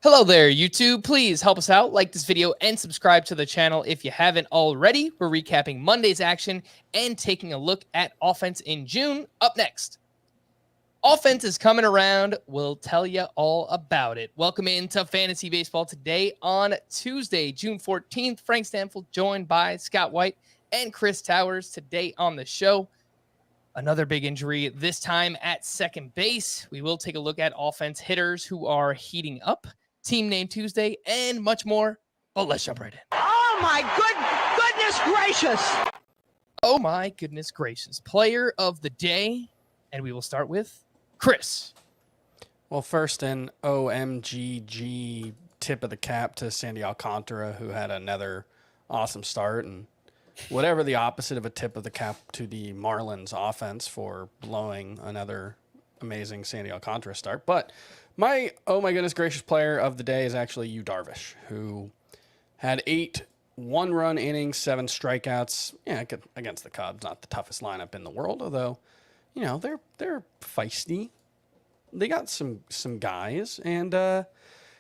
Hello there, YouTube. Please help us out, like this video, and subscribe to the channel if you haven't already. We're recapping Monday's action and taking a look at offense in June. Up next, offense is coming around. We'll tell you all about it. Welcome into Fantasy Baseball today on Tuesday, June 14th. Frank Stampfl joined by Scott White and Chris Towers today on the show. Another big injury, this time at second base. We will take a look at offense hitters who are heating up, Team Name Tuesday, and much more. But let's jump right in. Oh my goodness gracious! Oh my goodness gracious. Player of the day, and we will start with Chris. Well, first an OMGG tip of the cap to Sandy Alcantara, who had another awesome start, and whatever the opposite of a tip of the cap to the Marlins offense for blowing another amazing Sandy Alcantara start. But my oh my goodness gracious player of the day is actually Yu Darvish, who had 8 one-run innings, 7 strikeouts. Yeah, against the Cubs, not the toughest lineup in the world, although you know they're feisty. They got some guys, and yeah,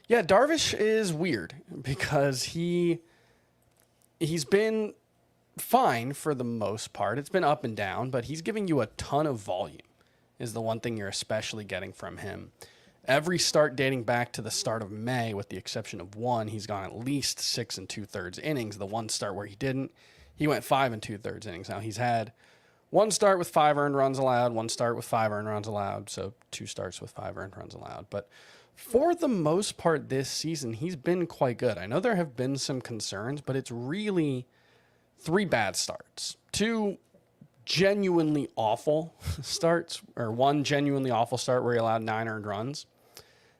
Darvish is weird because he's been fine for the most part. It's been up and down, but he's giving you a ton of volume is the one thing you're especially getting from him. Every start dating back to the start of May, with the exception of one, he's gone at least 6 2/3 innings. The one start where he didn't, he went 5 2/3 innings. Now he's had one start with 5 earned runs allowed, one start with 5 earned runs allowed, so 2 starts with 5 earned runs allowed. But for the most part this season, he's been quite good. I know there have been some concerns, but it's really 3 bad starts, 2 genuinely awful starts, or 1 genuinely awful start where he allowed 9 earned runs,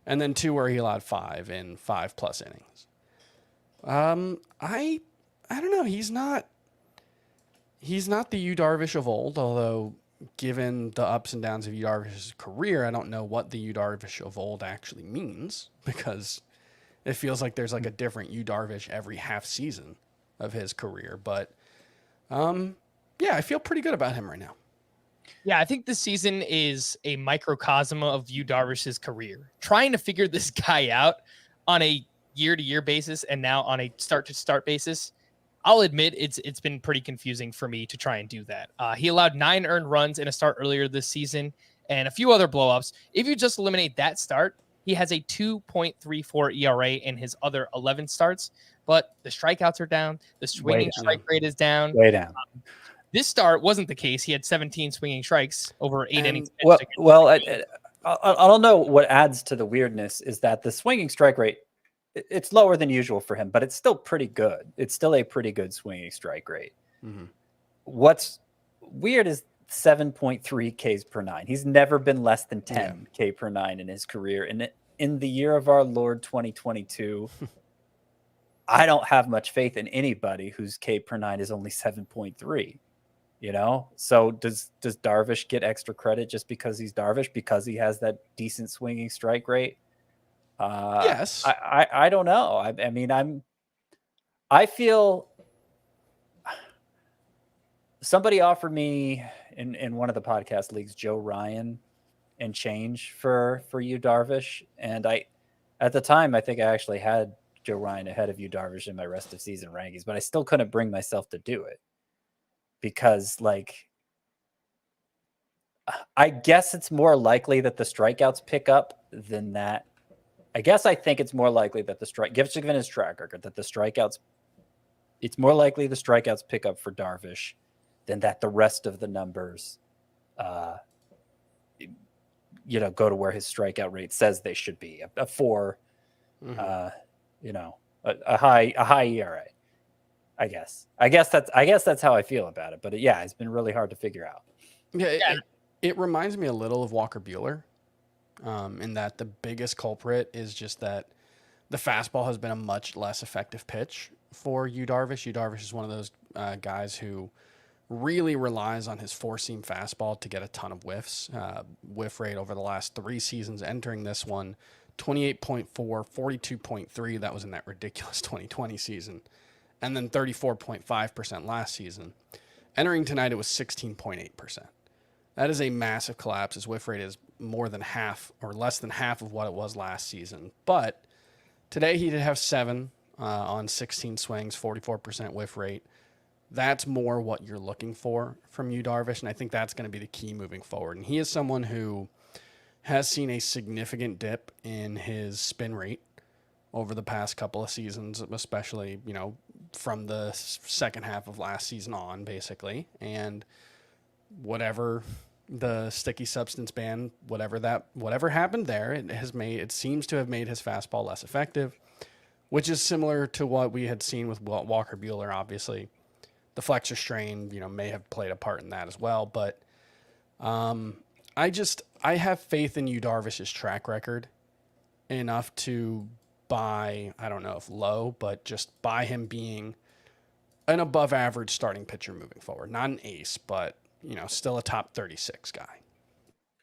and then 2 where he allowed 5 in 5+ innings. I don't know. He's not the Yu Darvish of old, although given the ups and downs of Yu Darvish's career, I don't know what the Yu Darvish of old actually means, because it feels like there's like a different Yu Darvish every half season of his career. But yeah, I feel pretty good about him right now. Yeah, I think this season is a microcosm of Yu Darvish's career. Trying to figure this guy out on a year-to-year basis and now on a start-to-start basis, I'll admit it's been pretty confusing for me to try and do that. He allowed 9 earned runs in a start earlier this season and a few other blowups. If you just eliminate that start, he has a 2.34 ERA in his other 11 starts, but the strikeouts are down. The swinging strike rate is down. Way down. This start wasn't the case. He had 17 swinging strikes over 8 innings. Well, I don't know what adds to the weirdness is that the swinging strike rate, it's lower than usual for him, but it's still pretty good. It's still a pretty good swinging strike rate. Mm-hmm. What's weird is 7.3 Ks per 9. He's never been less than 10 K per 9 in his career. And in the year of our Lord 2022, I don't have much faith in anybody whose K per 9 is only 7.3. You know, so does Darvish get extra credit just because he's Darvish, because he has that decent swinging strike rate? Yes. I don't know. I mean, I feel somebody offered me in one of the podcast leagues, Joe Ryan and change for Yu Darvish. And at the time, I think I actually had Joe Ryan ahead of Yu Darvish in my rest of season rankings, but I still couldn't bring myself to do it. Because, like, I guess it's more likely that the strikeouts pick up than that. I guess I think it's more likely that given his track record, that the strikeouts, it's more likely the strikeouts pick up for Darvish than that the rest of the numbers, go to where his strikeout rate says they should be. A 4, mm-hmm. A high ERA. I guess that's how I feel about it. But yeah, it's been really hard to figure out. Yeah, it reminds me a little of Walker Buehler, in that the biggest culprit is just that the fastball has been a much less effective pitch for Yu Darvish. Yu Darvish is one of those guys who really relies on his 4-seam fastball to get a ton of whiffs. Whiff rate over the last 3 seasons, entering this one, 28.4, 42.3. That was in that ridiculous 2020 season. And then 34.5% last season. Entering tonight, it was 16.8%. That is a massive collapse. His whiff rate is more than half or less than half of what it was last season. But Today he did have 7 on 16 swings, 44% whiff rate. That's more what you're looking for from you, Darvish, and I think that's going to be the key moving forward. And he is someone who has seen a significant dip in his spin rate over the past couple of seasons, especially, from the second half of last season on, basically. And whatever the sticky substance ban, whatever happened there, it seems to have made his fastball less effective, which is similar to what we had seen with Walker Buehler, obviously. The flexor strain, may have played a part in that as well. But I have faith in Yu Darvish's track record enough to buy, I don't know if low, but just buy him being an above average starting pitcher moving forward. Not an ace, but, still a top 36 guy.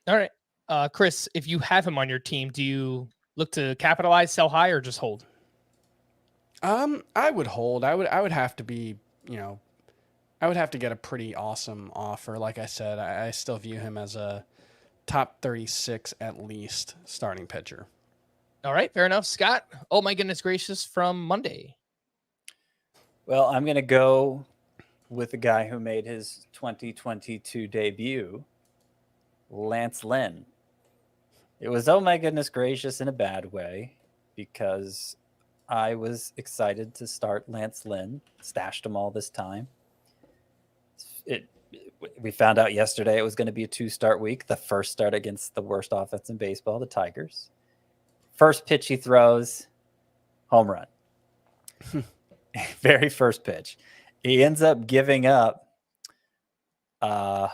All right. Chris, if you have him on your team, do you look to capitalize, sell high, or just hold? I would hold. I would have to be, I would have to get a pretty awesome offer. Like I said, I still view him as a top 36 at least starting pitcher. All right, fair enough. Scott, oh my goodness gracious, from Monday. Well, I'm going to go with the guy who made his 2022 debut, Lance Lynn. It was, oh my goodness gracious, in a bad way, because I was excited to start Lance Lynn, stashed him all this time. We found out yesterday it was going to be a 2-start week, the first start against the worst offense in baseball, the Tigers. First pitch he throws, home run. Very first pitch. He ends up giving up. So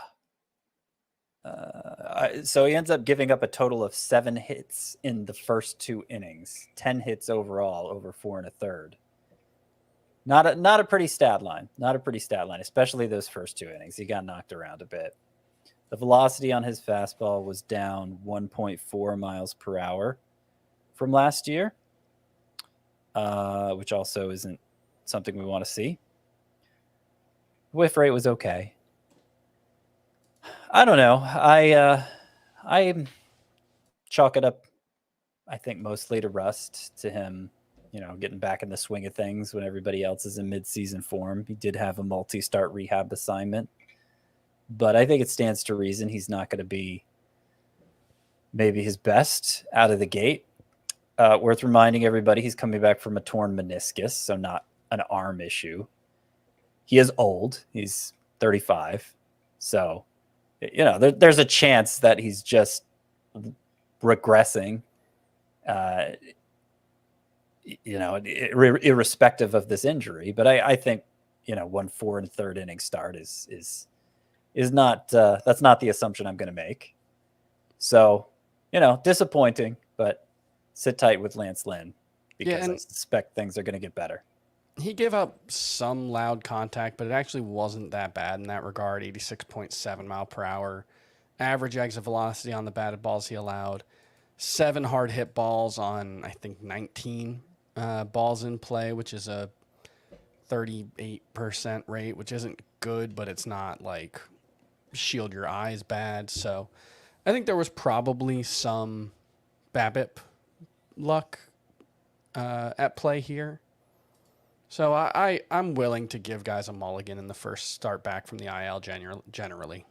he ends up giving up a total of 7 hits in the first 2 innings, 10 hits overall over 4 1/3. Not a pretty stat line. Not a pretty stat line, especially those first 2 innings. He got knocked around a bit. The velocity on his fastball was down 1.4 miles per hour from last year, which also isn't something we want to see. Whiff rate was okay. I don't know. I chalk it up, I think, mostly to rust, to him, getting back in the swing of things when everybody else is in mid-season form. He did have a multi-start rehab assignment, but I think it stands to reason he's not going to be maybe his best out of the gate. Worth reminding everybody, he's coming back from a torn meniscus, so not an arm issue. He is old. He's 35. So, there's a chance that he's just regressing, irrespective of this injury. But I think, 1 4 1/3 inning start is not, that's not the assumption I'm going to make. So, disappointing, but sit tight with Lance Lynn, because I suspect things are going to get better. He gave up some loud contact, but it actually wasn't that bad in that regard. 86.7 mile per hour. Average exit velocity on the batted balls he allowed. 7 hard hit balls on, I think, 19 balls in play, which is a 38% rate, which isn't good, but it's not like shield your eyes bad. So I think there was probably some BABIP luck at play here. So I'm willing to give guys a mulligan in the first start back from the IL generally.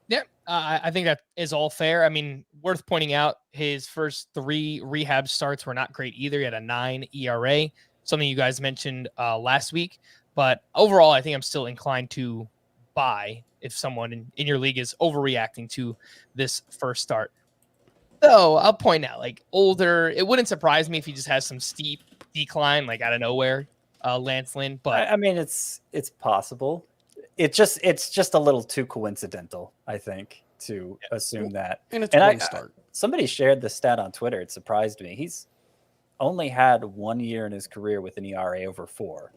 Yeah, I think that is all fair. I mean, worth pointing out, his first 3 rehab starts were not great either. He had a 9 ERA, something you guys mentioned last week. But overall, I think I'm still inclined to buy if someone in your league is overreacting to this first start. Though I'll point out, older, it wouldn't surprise me if he just has some steep decline, out of nowhere, Lance Lynn. But I mean, it's possible. It's just a little too coincidental, I think, to assume that. And it's one start. Somebody shared the stat on Twitter. It surprised me. He's only had 1 year in his career with an ERA over 4,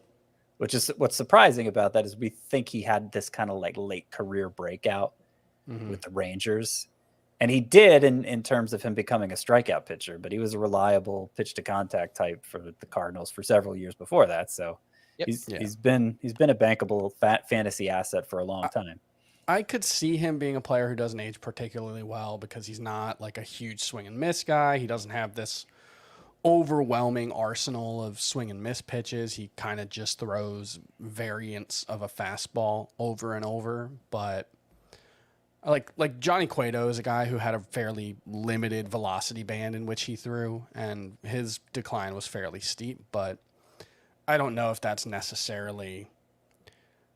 which is what's surprising about that is we think he had this kind of late career breakout with the Rangers. And he did in terms of him becoming a strikeout pitcher, but he was a reliable pitch to contact type for the Cardinals for several years before that. So he's been a bankable fantasy asset for a long time. I could see him being a player who doesn't age particularly well because he's not a huge swing and miss guy. He doesn't have this overwhelming arsenal of swing and miss pitches. He kind of just throws variants of a fastball over and over. But like Johnny Cueto is a guy who had a fairly limited velocity band in which he threw, and his decline was fairly steep. But I don't know if that's necessarily.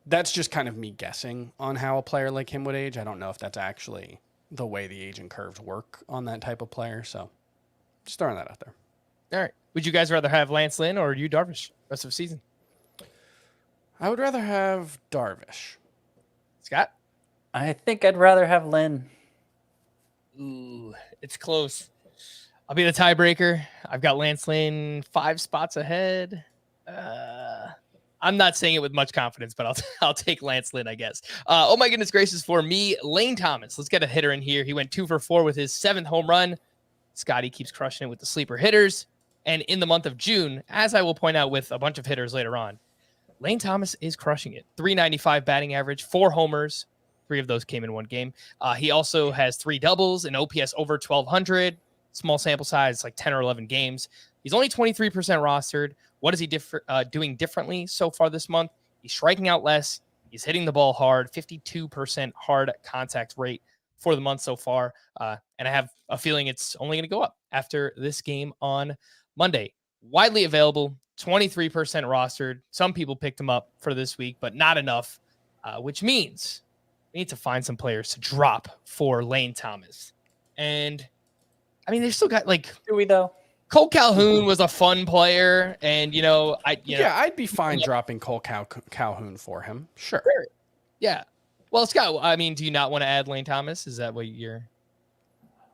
That's just kind of me guessing on how a player like him would age. I don't know if that's actually the way the aging curves work on that type of player. So just throwing that out there. All right. Would you guys rather have Lance Lynn or you Darvish rest of the season? I would rather have Darvish. Scott? I think I'd rather have Lynn. Ooh, it's close. I'll be the tiebreaker. I've got Lance Lynn 5 spots ahead. I'm not saying it with much confidence, but I'll take Lance Lynn, I guess. Oh my goodness gracious, for me, Lane Thomas. Let's get a hitter in here. He went 2 for 4 with his 7th home run. Scotty keeps crushing it with the sleeper hitters. And in the month of June, as I will point out with a bunch of hitters later on, Lane Thomas is crushing it. 395 batting average, 4 homers. 3 of those came in one game. He also has 3 doubles, an OPS over 1,200. Small sample size, like 10 or 11 games. He's only 23% rostered. What is he doing differently so far this month? He's striking out less. He's hitting the ball hard. 52% hard contact rate for the month so far. And I have a feeling it's only going to go up after this game on Monday. Widely available, 23% rostered. Some people picked him up for this week, but not enough, which means we need to find some players to drop for Lane Thomas. And I mean, they still got like. Do we though? Cole Calhoun was a fun player, and I'd be fine dropping Cole Calhoun for him. Sure. Yeah. Well, Scott, I mean, do you not want to add Lane Thomas? Is that what you're?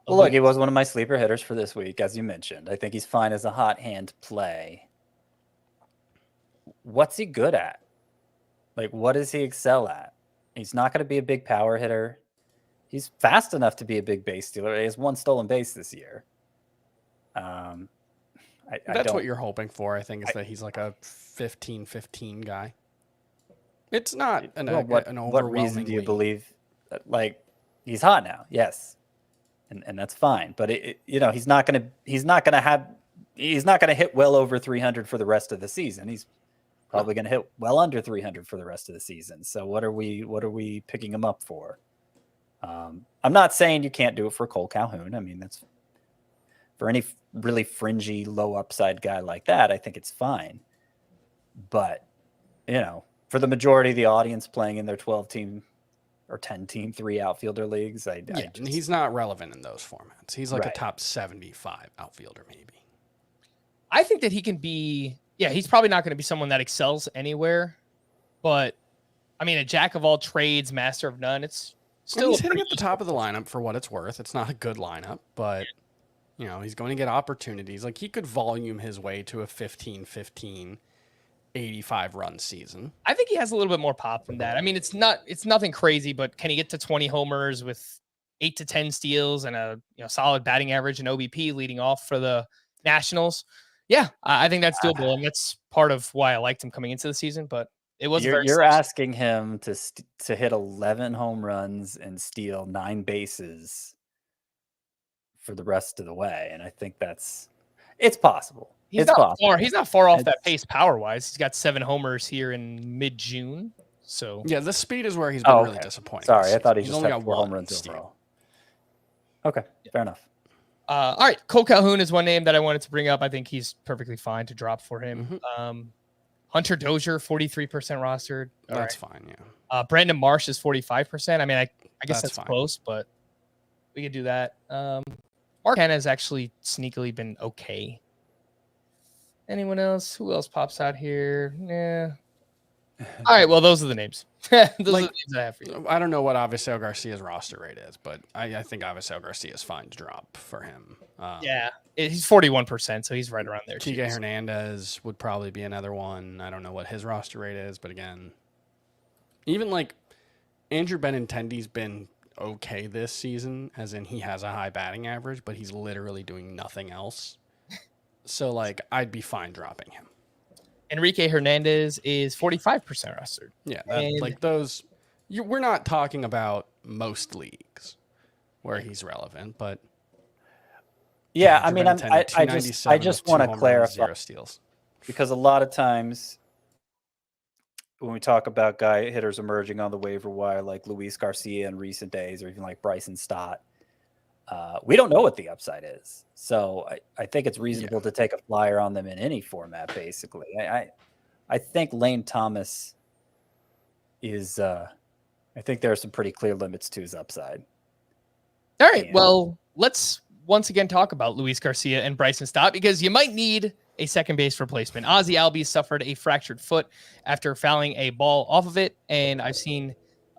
Well, look, he was one of my sleeper hitters for this week, as you mentioned. I think he's fine as a hot hand play. What's he good at? Like, what does he excel at? He's not going to be a big power hitter. He's fast enough to be a big base stealer. He has 1 stolen base this year. That's what you're hoping for, I think, is that he's like a 15-15 guy. It's not an overwhelming. What reason do you believe that, like, he's hot now? Yes. And that's fine. But he's not going to hit well over 300 for the rest of the season. He's probably going to hit well under 300 for the rest of the season. So what are we picking him up for? I'm not saying you can't do it for Cole Calhoun. I mean, that's for any really fringy, low upside guy like that, I think it's fine. But, for the majority of the audience playing in their 12-team or 10-team 3 outfielder leagues, he's not relevant in those formats. He's like Right. a top 75 outfielder, maybe. I think that he can be. Yeah, he's probably not going to be someone that excels anywhere, but I mean, a jack of all trades, master of none. It's still he's hitting at the top of the lineup for what it's worth. It's not a good lineup, but he's going to get opportunities. Like, he could volume his way to a 15-15, 85-run season. I think he has a little bit more pop than that. I mean, it's nothing crazy, but can he get to 20 homers with 8 to 10 steals and a solid batting average and OBP leading off for the Nationals? Yeah, I think that's doable, and that's part of why I liked him coming into the season. But it was you're asking him to hit 11 home runs and steal 9 bases for the rest of the way, and I think it's possible. He's not far off that pace power wise. He's got 7 homers here in mid-June. So yeah, the speed is where he's been really disappointing. Sorry, I thought he's just only got got 4 home 1 runs steal. overall. Okay, fair enough. all right, Cole Calhoun is one name that I wanted to bring up. I think he's perfectly fine to drop for him. Hunter Dozier, 43% rostered. That's fine, yeah. Brandon Marsh is 45%. I mean, I guess that's fine. close, but we could do that. Mark Hanna has actually sneakily been okay. Anyone else? Who else pops out here? Yeah. All right, well, those are the names. Those are the names I have for you. I don't know what Ozzie Garcia's roster rate is, but I think Ozzie Garcia is fine to drop for him. Yeah, he's 41%, so he's right around there. Kike Hernandez would probably be another one. I don't know what his roster rate is, but again, even like Andrew Benintendi's been okay this season, as in he has a high batting average, but he's literally doing nothing else. So, like, I'd be fine dropping him. Enrique Hernandez is 45% rostered. Yeah, like those. We're not talking about most leagues where he's relevant, but Yeah, I mean, I just want to clarify 0 steals. because a lot of times when we talk about hitters emerging on the waiver wire, like Luis Garcia in recent days, or even like Bryson Stott, we don't know what the upside is. So I think it's reasonable to take a flyer on them in any format, basically. I think Lane Thomas is I think there are some pretty clear limits to his upside. All right. Well, let's once again talk about Luis Garcia and Bryson Stott because you might need a second base replacement. Ozzie Albies suffered a fractured foot after fouling a ball off of it. And I've seen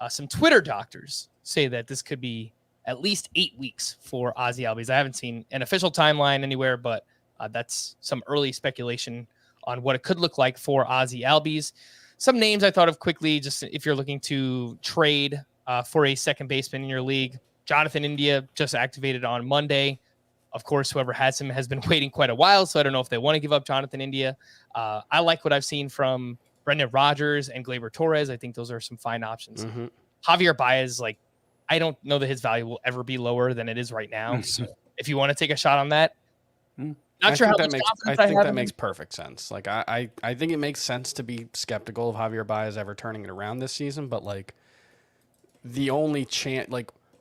some Twitter doctors say that this could be at least 8 weeks for Ozzie Albies. I haven't seen an official timeline anywhere, but that's some early speculation on what it could look like for Ozzie Albies. Some names I thought of quickly, just if you're looking to trade for a second baseman in your league. Jonathan India just activated on Monday. Of course, whoever has him has been waiting quite a while, so I don't know if they want to give up Jonathan India. I like what I've seen from Brendan Rodgers and Gleyber Torres. I think those are some fine options. Mm-hmm. Javier Baez, I don't know that his value will ever be lower than it is right now. So if you want to take a shot on that, I think that makes perfect sense. I think it makes sense to be skeptical of Javier Baez ever turning it around this season, but the only chance,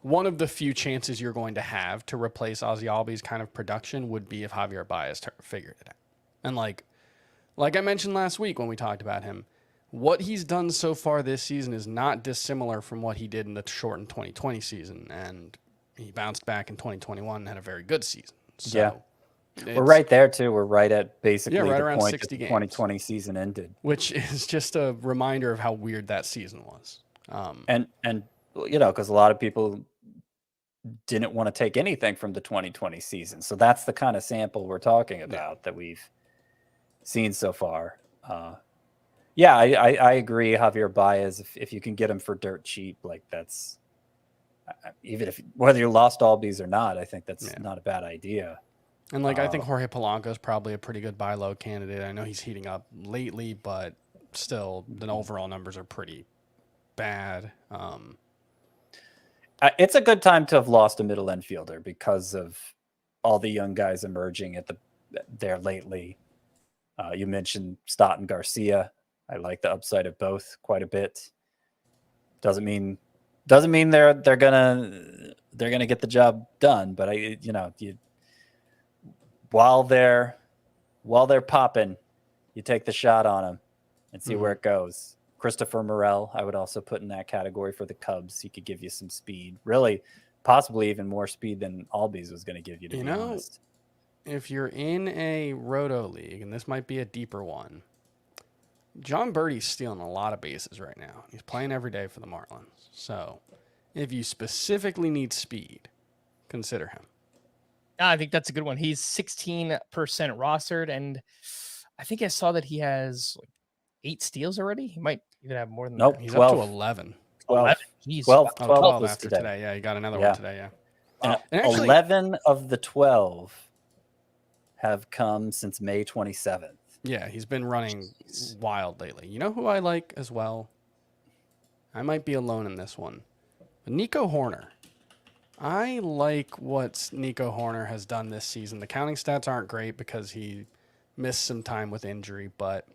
one of the few chances you're going to have to replace Ozzie Albies' kind of production would be if Javier Baez figured it out. And like I mentioned last week when we talked about him, what he's done so far this season is not dissimilar from what he did in the shortened 2020 season, and he bounced back in 2021 and had a very good season. So yeah. We're right there too. We're right at basically right the around point 60 that the games. 2020 season ended, which is just a reminder of how weird that season was. And because a lot of people didn't want to take anything from the 2020 season, so that's the kind of sample we're talking about that we've seen so far. I agree. Javier Baez, if you can get him for dirt cheap, that's even if whether you lost Albies or not, I think that's not a bad idea. And I think Jorge Polanco is probably a pretty good buy low candidate. I know he's heating up lately, but still, the overall numbers are pretty bad. It's a good time to have lost a middle infielder because of all the young guys emerging there lately. You mentioned Stott and Garcia. I like the upside of both quite a bit. Doesn't mean they're gonna get the job done, but while they're popping, you take the shot on them and see where it goes. Christopher Morel, I would also put in that category for the Cubs. He could give you some speed, really, possibly even more speed than Albies was going to give you. To be honest, if you're in a roto league, and this might be a deeper one, John Birdie's stealing a lot of bases right now. He's playing every day for the Marlins. So if you specifically need speed, consider him. I think that's a good one. He's 16% rostered, and I think I saw that he has 8 steals already. He might even have more than that. He's 12. up to 11. 12. Jeez. 12 after today. Yeah, he got another one today, yeah. Wow. And actually, 11 of the 12 have come since May 27th. Yeah, he's been running wild lately. You know who I like as well? I might be alone in this one. But Nico Horner. I like what Nico Horner has done this season. The counting stats aren't great because he missed some time with injury, but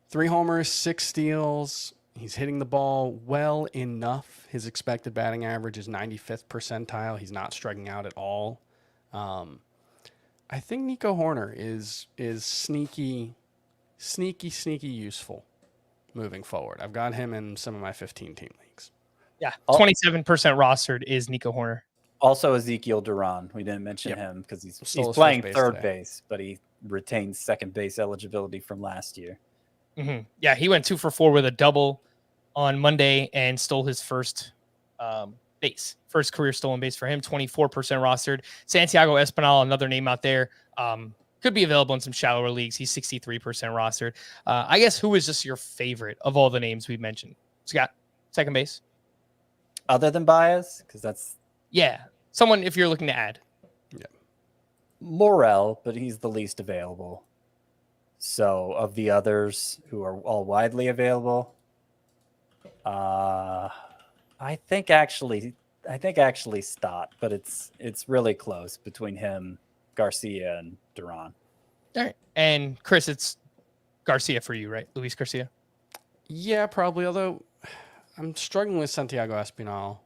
3 homers, 6 steals. He's hitting the ball well enough. His expected batting average is 95th percentile. He's not striking out at all. I think Nico Horner is sneaky useful moving forward. I've got him in some of my 15-team leagues. Yeah, 27% rostered is Nico Horner. Also Ezekiel Duran. We didn't mention him because he's playing third base, but he retains second base eligibility from last year. Mm-hmm. Yeah, he went 2 for 4 with a double on Monday and stole his first first career stolen base for him. 24% rostered. Santiago Espinal, another name out there, could be available in some shallower leagues. He's 63% rostered. I guess who is just your favorite of all the names we mentioned? Scott, second base. Other than Baez, because that's someone if you're looking to add. Yeah, Morel, but he's the least available. So of the others who are all widely available, I think actually Stott, but it's really close between him Garcia and Duran. All right. And Chris, it's Garcia for you, right? Luis Garcia. Yeah, probably. Although I'm struggling with Santiago Espinal.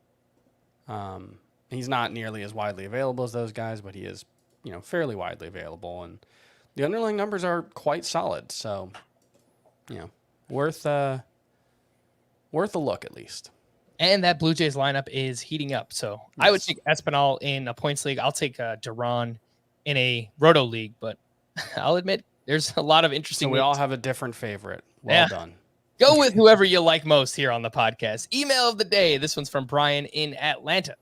He's not nearly as widely available as those guys, but he is, fairly widely available, and the underlying numbers are quite solid. So, worth a look at least. And that Blue Jays lineup is heating up. So Yes. I would take Espinal in a points league. I'll take Duran in a roto league, but I'll admit there's a lot of interesting. So we names. all have a different favorite. Well done. Go with whoever you like most here on the podcast. Email of the day. This one's from Brian in Atlanta.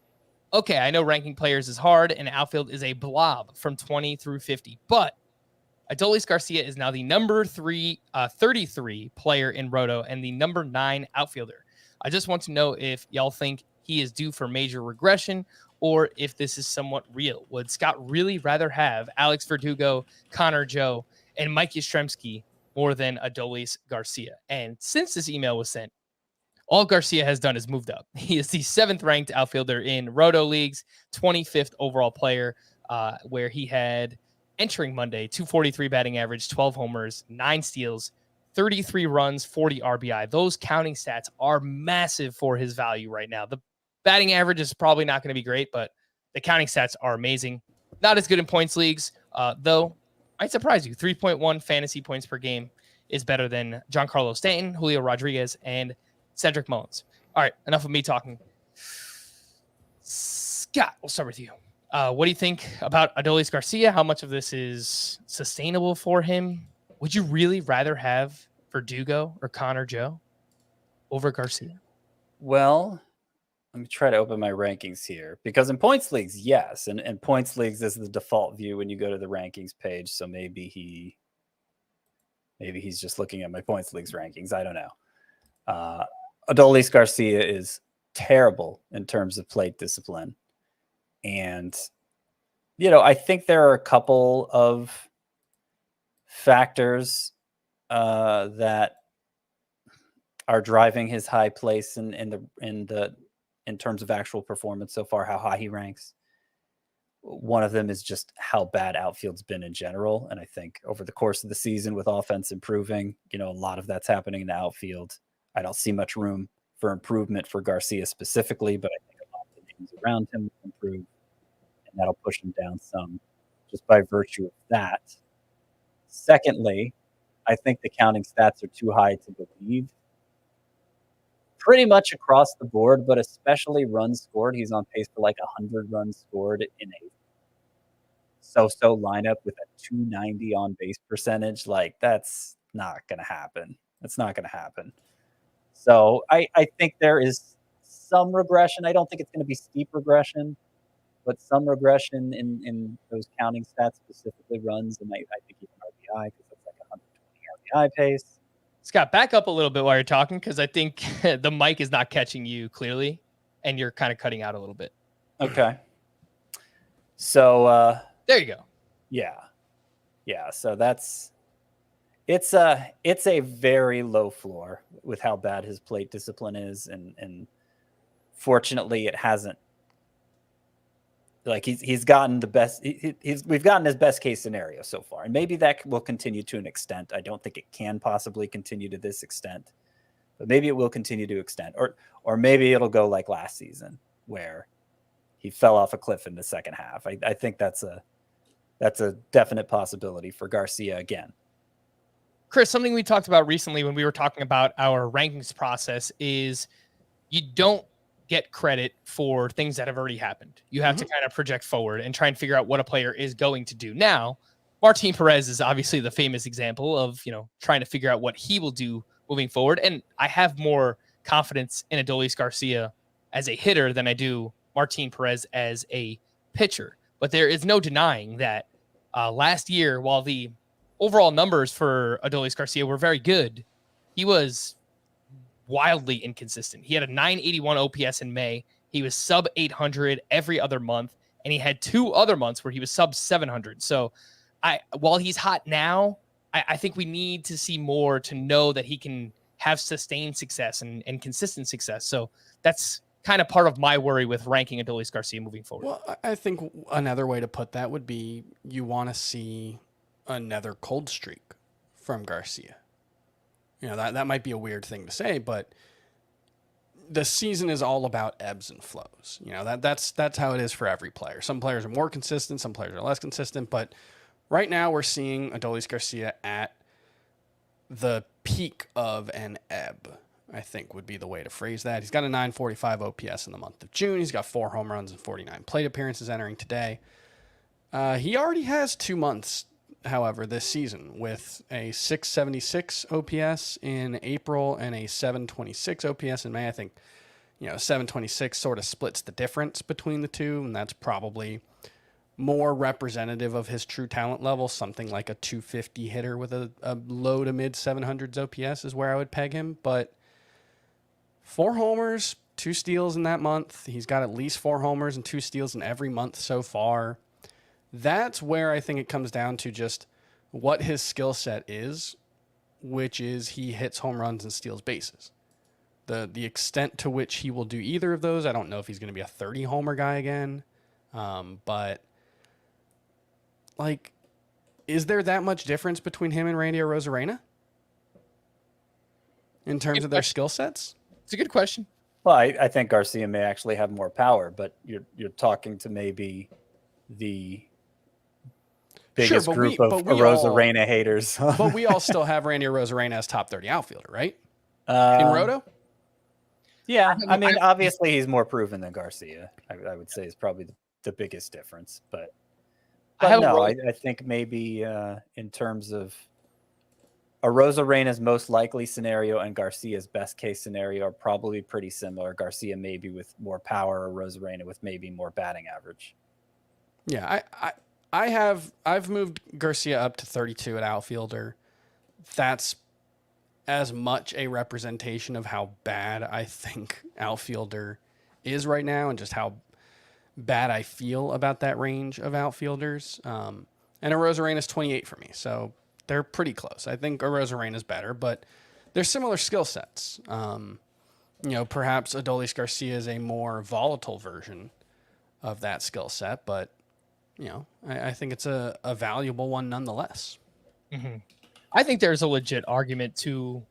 Okay, I know ranking players is hard and outfield is a blob from 20 through 50, but Adolis Garcia is now the number 33 player in roto and the number 9 outfielder. I just want to know if y'all think he is due for major regression or if this is somewhat real. Would Scott really rather have Alex Verdugo, Connor Joe, and Mike Yastrzemski more than Adolis Garcia? And since this email was sent, all Garcia has done is moved up. He is the 7th ranked outfielder in roto leagues, 25th overall player, where he had entering Monday, 243 batting average, 12 homers, 9 steals, 33 runs, 40 RBI. Those counting stats are massive for his value right now. The batting average is probably not going to be great, but the counting stats are amazing. Not as good in points leagues, though. I'd surprise you. 3.1 fantasy points per game is better than Giancarlo Stanton, Julio Rodriguez, and Cedric Mullins. All right, enough of me talking. Scott, we'll start with you. What do you think about Adolis Garcia? How much of this is sustainable for him? Would you really rather have Verdugo or Connor Joe over Garcia? Well, let me try to open my rankings here, because in points leagues, yes, and points leagues is the default view when you go to the rankings page. So maybe he's just looking at my points leagues rankings. I don't know. Adolis Garcia is terrible in terms of plate discipline. And, I think there are a couple of factors that are driving his high place in terms of actual performance so far, how high he ranks. One of them is just how bad outfield's been in general. And I think over the course of the season with offense improving, a lot of that's happening in the outfield. I don't see much room for improvement for Garcia specifically, but I think a lot of the names around him will improve, and that'll push him down some just by virtue of that. Secondly, I think the counting stats are too high to believe. Pretty much across the board, but especially runs scored. He's on pace for like 100 runs scored in a so-so lineup with a 290 on base percentage. Like, that's not going to happen. That's not going to happen. So I think there is some regression. I don't think it's going to be steep regression, but some regression in those counting stats, specifically runs, and I think even RBI, because that's like 120 RBI pace. Scott, back up a little bit while you're talking, because I think the mic is not catching you clearly, and you're kind of cutting out a little bit. Okay. So there you go. Yeah. So it's a very low floor with how bad his plate discipline is, and fortunately it hasn't. Like he's gotten the best. We've gotten his best case scenario so far, and maybe that will continue to an extent. I don't think it can possibly continue to this extent, but maybe it will continue to extent, or maybe it'll go like last season where he fell off a cliff in the second half. I think that's a definite possibility for Garcia again. Chris, something we talked about recently when we were talking about our rankings process is you don't get credit for things that have already happened. You have to kind of project forward and try and figure out what a player is going to do. Now, Martin Perez is obviously the famous example of, trying to figure out what he will do moving forward. And I have more confidence in Adolis Garcia as a hitter than I do Martin Perez as a pitcher. But there is no denying that last year, while the overall numbers for Adolis Garcia were very good, he was wildly inconsistent. He had a 981 OPS in May. He was sub 800 every other month, and he had 2 other months where he was sub 700. So while he's hot now, I think we need to see more to know that he can have sustained success and consistent success. So that's kind of part of my worry with ranking Adolis Garcia moving forward. Well, I think another way to put that would be you want to see another cold streak from Garcia. You know, that might be a weird thing to say, but the season is all about ebbs and flows. You know, that's how it is for every player. Some players are more consistent, some players are less consistent, but right now we're seeing Adolis Garcia at the peak of an ebb, I think would be the way to phrase that. He's got a 945 OPS in the month of June. He's got 4 home runs and 49 plate appearances entering today. He already has 2 months, however, this season with a 676 OPS in April and a 726 OPS in May. I think, 726 sort of splits the difference between the two, and that's probably more representative of his true talent level. Something like a 250 hitter with a low to mid 700s OPS is where I would peg him. But 4 homers, 2 steals in that month. He's got at least 4 homers and 2 steals in every month so far. That's where I think it comes down to just what his skill set is, which is he hits home runs and steals bases. The extent to which he will do either of those, I don't know if he's going to be a 30 homer guy again. But like, is there that much difference between him and Randy Arozarena in terms of their skill sets? It's a good question. Well, I think Garcia may actually have more power, but you're talking to maybe the biggest group of Arozarena haters. But we all still have Randy Arozarena as top 30 outfielder, right? In Roto? Yeah, I mean, obviously he's more proven than Garcia. I would say is probably the biggest difference. But I think maybe in terms of Arozarena's most likely scenario and Garcia's best case scenario are probably pretty similar. Garcia maybe with more power, Arozarena with maybe more batting average. Yeah, I've moved Garcia up to 32 at outfielder. That's as much a representation of how bad I think outfielder is right now and just how bad I feel about that range of outfielders. And Arozarena's 28 for me, so they're pretty close. I think Arozarena's better, but they're similar skill sets. Perhaps Adolis Garcia is a more volatile version of that skill set, but I think it's a valuable one nonetheless. Mm-hmm. I think there's a legit argument to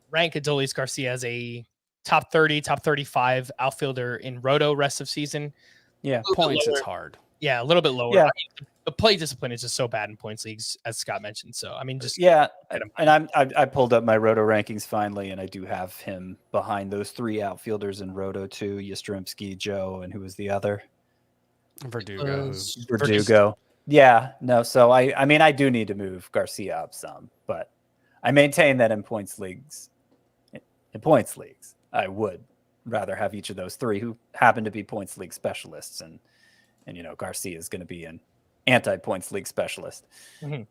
rank Adolis Garcia as a top 30, top 35 outfielder in Roto rest of season. Yeah, points, it's hard. Yeah, a little bit lower. Yeah. I mean, the play discipline is just so bad in points leagues, as Scott mentioned. So, I mean, I pulled up my Roto rankings finally, and I do have him behind those 3 outfielders in Roto too, Yastrzemski, Joe, and who was the other? Verdugo. Yeah, no. So I mean, I do need to move Garcia up some, but I maintain that in points leagues, I would rather have each of those 3 who happen to be points league specialists, and Garcia is going to be an anti-points league specialist. Mm-hmm.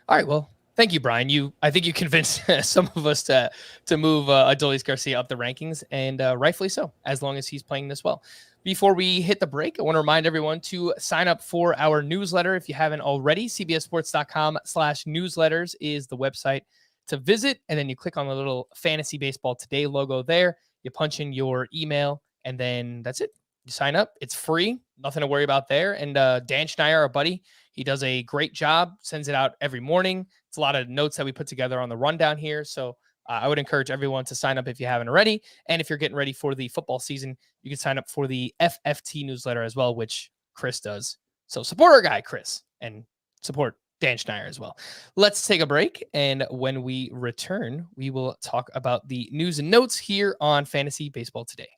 All right, well, thank you, Brian. I think you convinced some of us to move Adolis Garcia up the rankings, and rightfully so, as long as he's playing this well. Before we hit the break, I want to remind everyone to sign up for our newsletter if you haven't already. CBSSports.com/newsletters is the website to visit, and then you click on the little Fantasy Baseball Today logo there. You punch in your email, and then that's it. You sign up. It's free. Nothing to worry about there. And Dan Schneier, our buddy, he does a great job, sends it out every morning. It's a lot of notes that we put together on the rundown here. So I would encourage everyone to sign up if you haven't already. And if you're getting ready for the football season, you can sign up for the FFT newsletter as well, which Chris does. So support our guy, Chris, and support Dan Schneier as well. Let's take a break. And when we return, we will talk about the news and notes here on Fantasy Baseball Today.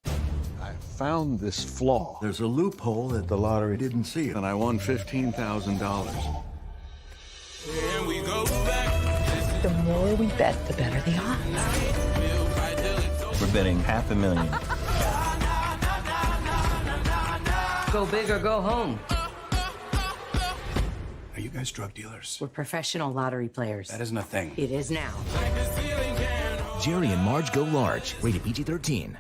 I found this flaw. There's a loophole that the lottery didn't see, and I won $15,000. Here we go back. The more we bet, the better the odds. We're betting $500,000. Go big or go home. Are you guys drug dealers? We're professional lottery players. That isn't a thing. It is now. Jerry and Marge Go Large. Rated PG-13.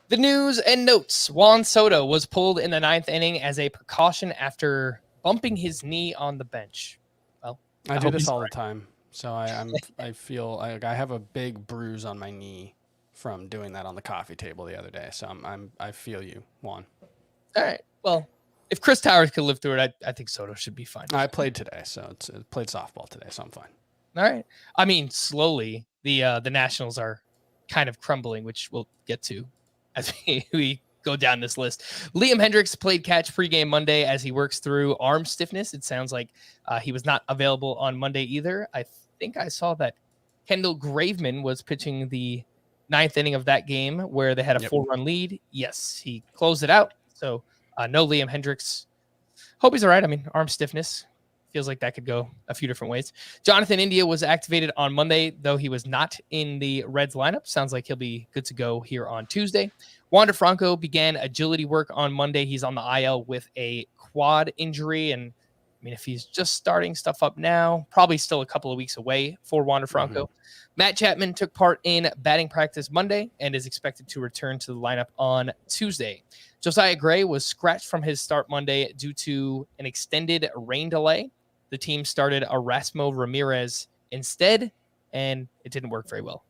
The news and notes. Juan Soto was pulled in the 9th inning as a precaution after bumping his knee on the bench. Well, I do this all the time. So I feel like I have a big bruise on my knee from doing that on the coffee table the other day. So I feel you, Juan. All right. Well, if Chris Towers could live through it, I think Soto should be fine. I played today, so played softball today, so I'm fine. All right. I mean, slowly the Nationals are kind of crumbling, which we'll get to as we go down this list. Liam Hendriks played catch pregame Monday as he works through arm stiffness. It sounds like he was not available on Monday either. I think I saw that Kendall Graveman was pitching the 9th inning of that game where they had a 4-run lead. Yes, he closed it out. So no Liam Hendriks. Hope he's all right. I mean, arm stiffness feels like that could go a few different ways. Jonathan India was activated on Monday, though he was not in the Reds lineup. Sounds like he'll be good to go here on Tuesday. Wander Franco began agility work on Monday. He's on the IL with a quad injury. And I mean, if he's just starting stuff up now, probably still a couple of weeks away for Wander Franco. Matt Chapman took part in batting practice Monday and is expected to return to the lineup on Tuesday. Josiah Gray was scratched from his start Monday due to an extended rain delay. The team started Erasmo Ramirez instead, and it didn't work very well.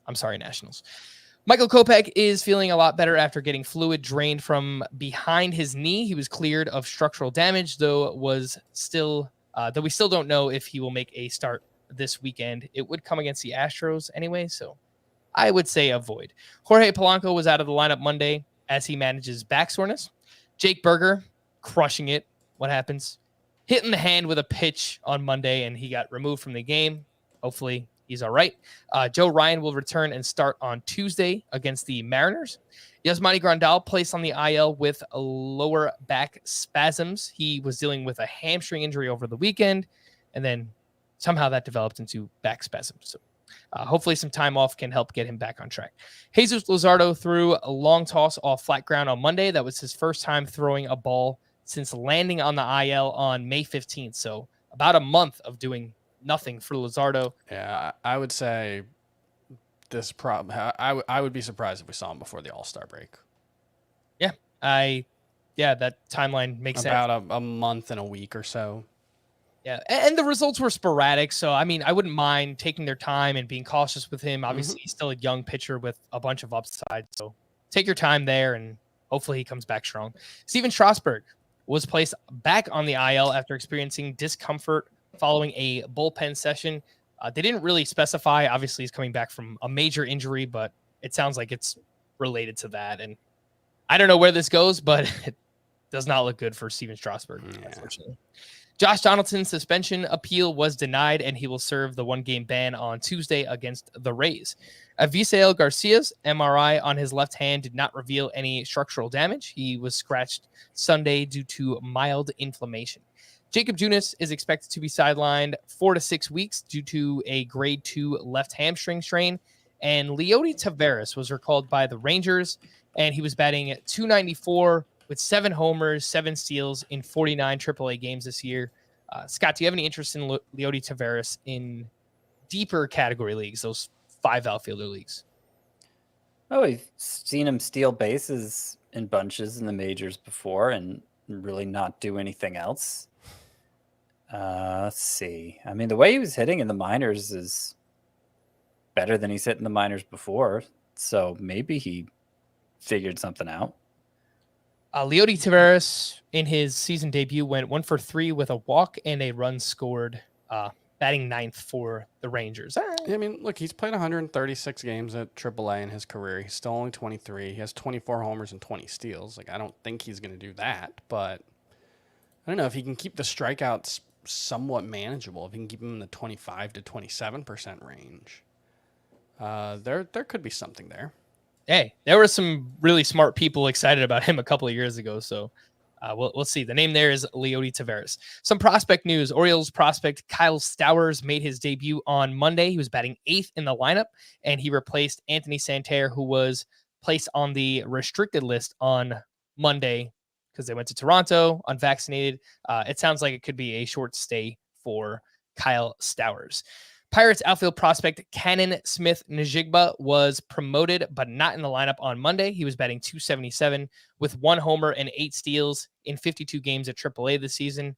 I'm sorry, Nationals. Michael Kopech is feeling a lot better after getting fluid drained from behind his knee. He was cleared of structural damage, though we still don't know if he will make a start this weekend. It would come against the Astros anyway, so I would say avoid. Jorge Polanco was out of the lineup Monday as he manages back soreness. Jake Berger crushing it. What happens? Hit in the hand with a pitch on Monday, and he got removed from the game. Hopefully he's all right. Joe Ryan will return and start on Tuesday against the Mariners. Yasmani Grandal placed on the IL with lower back spasms. He was dealing with a hamstring injury over the weekend, and then somehow that developed into back spasms. So hopefully some time off can help get him back on track. Jesus Luzardo threw a long toss off flat ground on Monday. That was his first time throwing a ball since landing on the IL on May 15th. So about a month of doing nothing for Luzardo. Yeah, I would say this problem. I would be surprised if we saw him before the All-Star break. Yeah, that timeline makes sense. About a month and a week or so. Yeah, and the results were sporadic. So, I mean, I wouldn't mind taking their time and being cautious with him. Obviously, he's still a young pitcher with a bunch of upside. So take your time there, and hopefully he comes back strong. Steven Strasburg was placed back on the IL after experiencing discomfort following a bullpen session. They didn't really specify. Obviously, he's coming back from a major injury, but it sounds like it's related to that. And I don't know where this goes, but it does not look good for Steven Strasburg, unfortunately. Josh Donaldson's suspension appeal was denied, and he will serve the 1-game ban on Tuesday against the Rays. Ozzie Garcia's MRI on his left hand did not reveal any structural damage. He was scratched Sunday due to mild inflammation. Jacob Junis is expected to be sidelined 4 to 6 weeks due to a grade 2 left hamstring strain. And Leody Taveras was recalled by the Rangers, and he was batting at .294 with 7 homers, 7 steals in 49 AAA games this year. Scott, do you have any interest in Leody Taveras in deeper category leagues, those 5 outfielder leagues? Oh, we've seen him steal bases in bunches in the majors before and really not do anything else. Let's see. I mean, the way he was hitting in the minors is better than he's hit in the minors before. So maybe he figured something out. Leody Taveras in his season debut went 1 for 3 with a walk and a run scored, batting 9th for the Rangers. I mean, look, he's played 136 games at AAA in his career. He's still only 23. He has 24 homers and 20 steals. Like, I don't think he's going to do that, but I don't know if he can keep the strikeouts somewhat manageable. If he can keep them in the 25 to 27% range, there could be something there. Hey, there were some really smart people excited about him a couple of years ago. So we'll see. The name there is Leody Taveras. Some prospect news. Orioles prospect Kyle Stowers made his debut on Monday. He was batting 8th in the lineup, and he replaced Anthony Santerre, who was placed on the restricted list on Monday because they went to Toronto unvaccinated. It sounds like it could be a short stay for Kyle Stowers. Pirates outfield prospect Cannon Smith-Njigba was promoted, but not in the lineup on Monday. He was batting .277 with 1 homer and 8 steals in 52 games at AAA this season.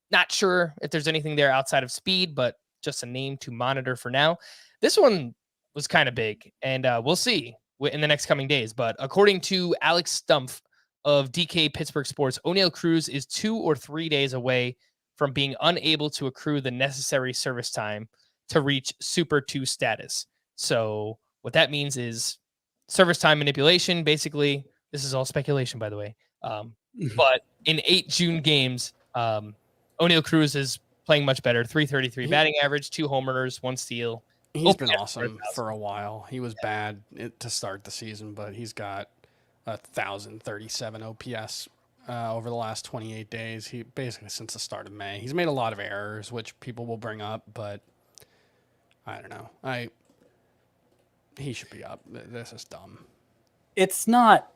Not sure if there's anything there outside of speed, but just a name to monitor for now. This one was kind of big, and we'll see in the next coming days. But according to Alex Stumpf of DK Pittsburgh Sports, O'Neal Cruz is 2 or 3 days away from being unable to accrue the necessary service time to reach Super 2 status. So what that means is service time manipulation. Basically, this is all speculation, by the way. But in 8 June games, O'Neal Cruz is playing much better. 333 batting average, 2 homers, 1 steal. He's been awesome for a while. He was bad to start the season, but he's got 1,037 OPS over the last 28 days. He basically since the start of May. He's made a lot of errors, which people will bring up, but I don't know. He should be up. This is dumb. It's not.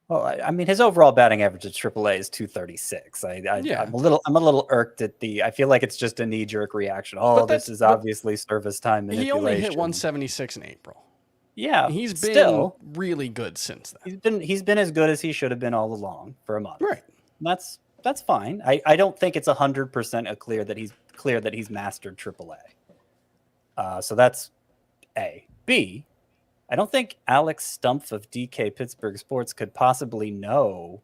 Well, I mean, his overall batting average at AAA is 236. I'm a little irked at the. I feel like it's just a knee-jerk reaction. Oh, this is obviously service time manipulation. He only hit 176 in April. Yeah, he's been still really good since then. He's been as good as he should have been all along for a month. Right. That's fine. I don't think it's 100% clear that he's mastered AAA. So that's A. B. I don't think Alex Stumpf of DK Pittsburgh Sports could possibly know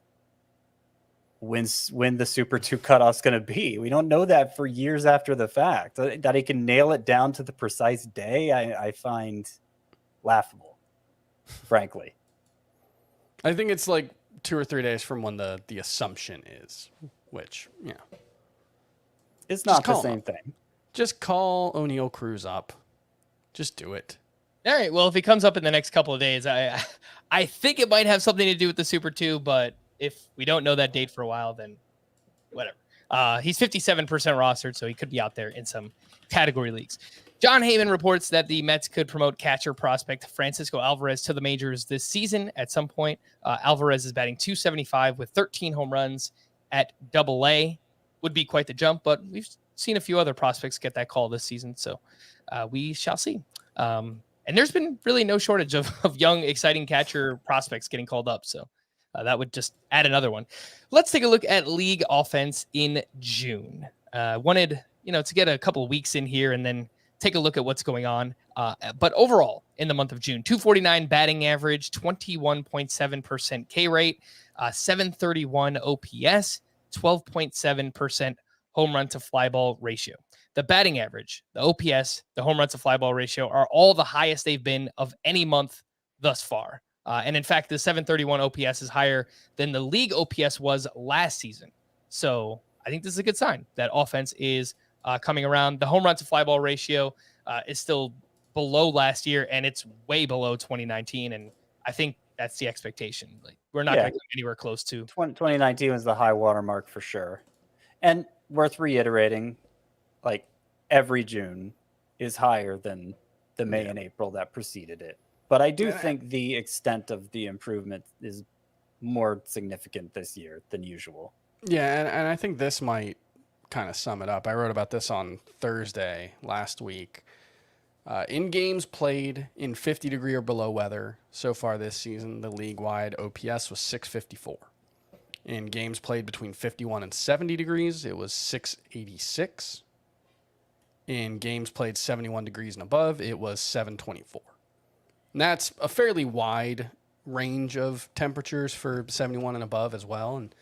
when the Super 2 cutoff's going to be. We don't know that for years after the fact. That he can nail it down to the precise day, I find laughable, frankly. I think it's like 2 or 3 days from when the assumption is, which, it's not the same thing. Just call O'Neal Cruz up. Just do it. All right. Well, if he comes up in the next couple of days, I think it might have something to do with the Super 2, but if we don't know that date for a while, then whatever. He's 57% rostered, so he could be out there in some category leagues. John Heyman reports that the Mets could promote catcher prospect Francisco Alvarez to the majors this season at some point. Alvarez is batting .275 with 13 home runs at AA. Would be quite the jump, but we've seen a few other prospects get that call this season, so we shall see. And there's been really no shortage of young, exciting catcher prospects getting called up. So that would just add another one. Let's take a look at league offense in June. Wanted, to get a couple of weeks in here and then take a look at what's going on. But overall, in the month of June, 249 batting average, 21.7% K rate, 731 OPS, 12.7% home run to fly ball ratio. The batting average, the OPS, the home run to fly ball ratio are all the highest they've been of any month thus far. And in fact, the 731 OPS is higher than the league OPS was last season. So I think this is a good sign that offense is coming around. The home run to fly ball ratio is still below last year, and it's way below 2019. And I think that's the expectation. Like we're not going to come anywhere close to 2019 was the high water mark for sure. And worth reiterating, like every June is higher than the May and April that preceded it. But I do think the extent of the improvement is more significant this year than usual. Yeah, and I think this might kind of sum it up. I wrote about this on Thursday last week. In games played in 50 degree or below weather so far this season, the league-wide OPS was 654. In games played between 51 and 70 degrees, it was 686. In games played 71 degrees and above, it was 724. And that's a fairly wide range of temperatures for 71 and above as well. And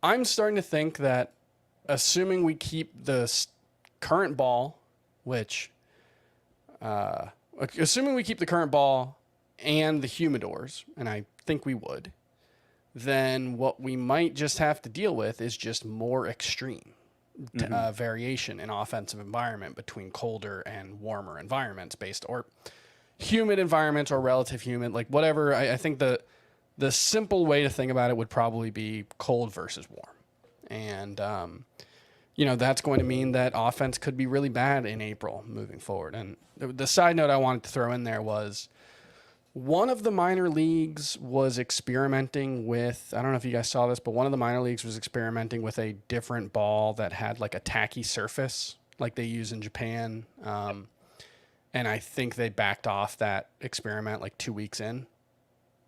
I'm starting to think that assuming we keep the current ball, assuming we keep the current ball and the humidors, and I think we would, then what we might just have to deal with is just more extreme variation in offensive environment between colder and warmer environments or humid environments or relative humid, like whatever. I think the simple way to think about it would probably be cold versus warm. And, that's going to mean that offense could be really bad in April moving forward. And the side note I wanted to throw in there was one of the minor leagues was experimenting with, I don't know if you guys saw this, but one of the minor leagues was experimenting with a different ball that had like a tacky surface like they use in Japan. And I think they backed off that experiment like 2 weeks in.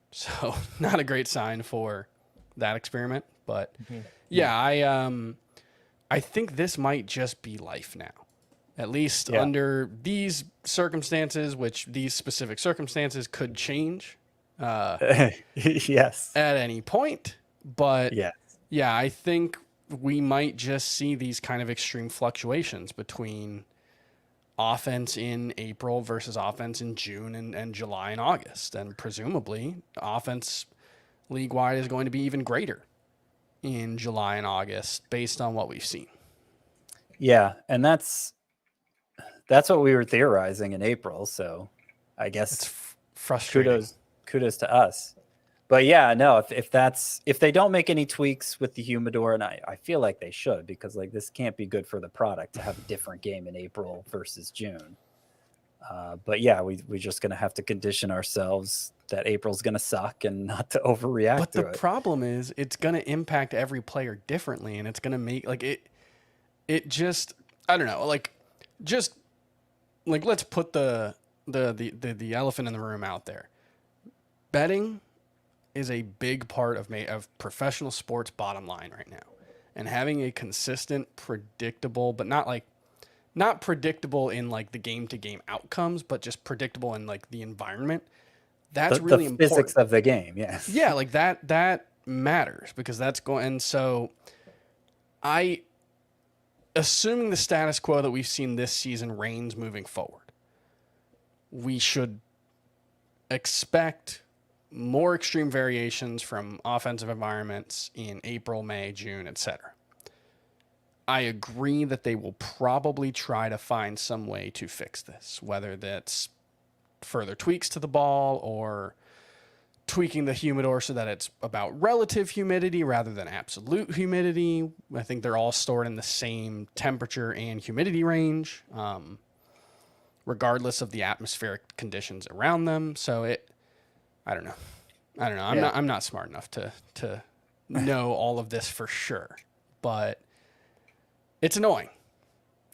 So not a great sign for that experiment, but I think this might just be life now. at least under these circumstances, which these specific circumstances could change Yes. at any point. But Yes. yeah, I think we might just see these kind of extreme fluctuations between offense in April versus offense in June and July and August. And presumably offense league-wide is going to be even greater in July and August based on what we've seen. Yeah, and that's what we were theorizing in April, so I guess It's frustrating. Kudos to us. But yeah, no, if they don't make any tweaks with the humidor, and I feel like they should, because like this can't be good for the product to have a different game in April versus June. But yeah, we're just gonna have to condition ourselves that April's gonna suck and not to overreact But to the it. problem is it's going to impact every player differently, and it's going to make like it just, I don't know, like just like let's put the elephant in the room out there. Betting is a big part of professional sports bottom line right now. And having a consistent, predictable, but not predictable in like the game to game outcomes, but just predictable in like the environment. That's really the important. physics of the game, yes. Yeah, like that matters because that's going. And so assuming the status quo that we've seen this season reigns moving forward, we should expect more extreme variations from offensive environments in April, May, June, etc. I agree that they will probably try to find some way to fix this, whether that's further tweaks to the ball or tweaking the humidor so that it's about relative humidity rather than absolute humidity. I think they're all stored in the same temperature and humidity range, regardless of the atmospheric conditions around them. So I don't know. I'm not smart enough to know all of this for sure, but it's annoying.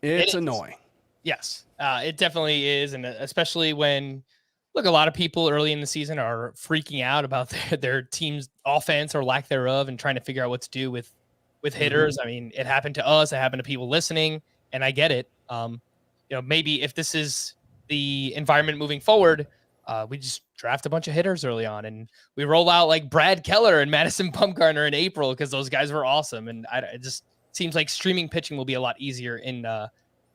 It's annoying. Yes, it definitely is. And especially when, look, a lot of people early in the season are freaking out about their team's offense or lack thereof and trying to figure out what to do with hitters. I mean, it happened to us. It happened to people listening, and I get it. Maybe if this is the environment moving forward, we just draft a bunch of hitters early on and we roll out like Brad Keller and Madison Bumgarner in April because those guys were awesome. And it just seems like streaming pitching will be a lot easier in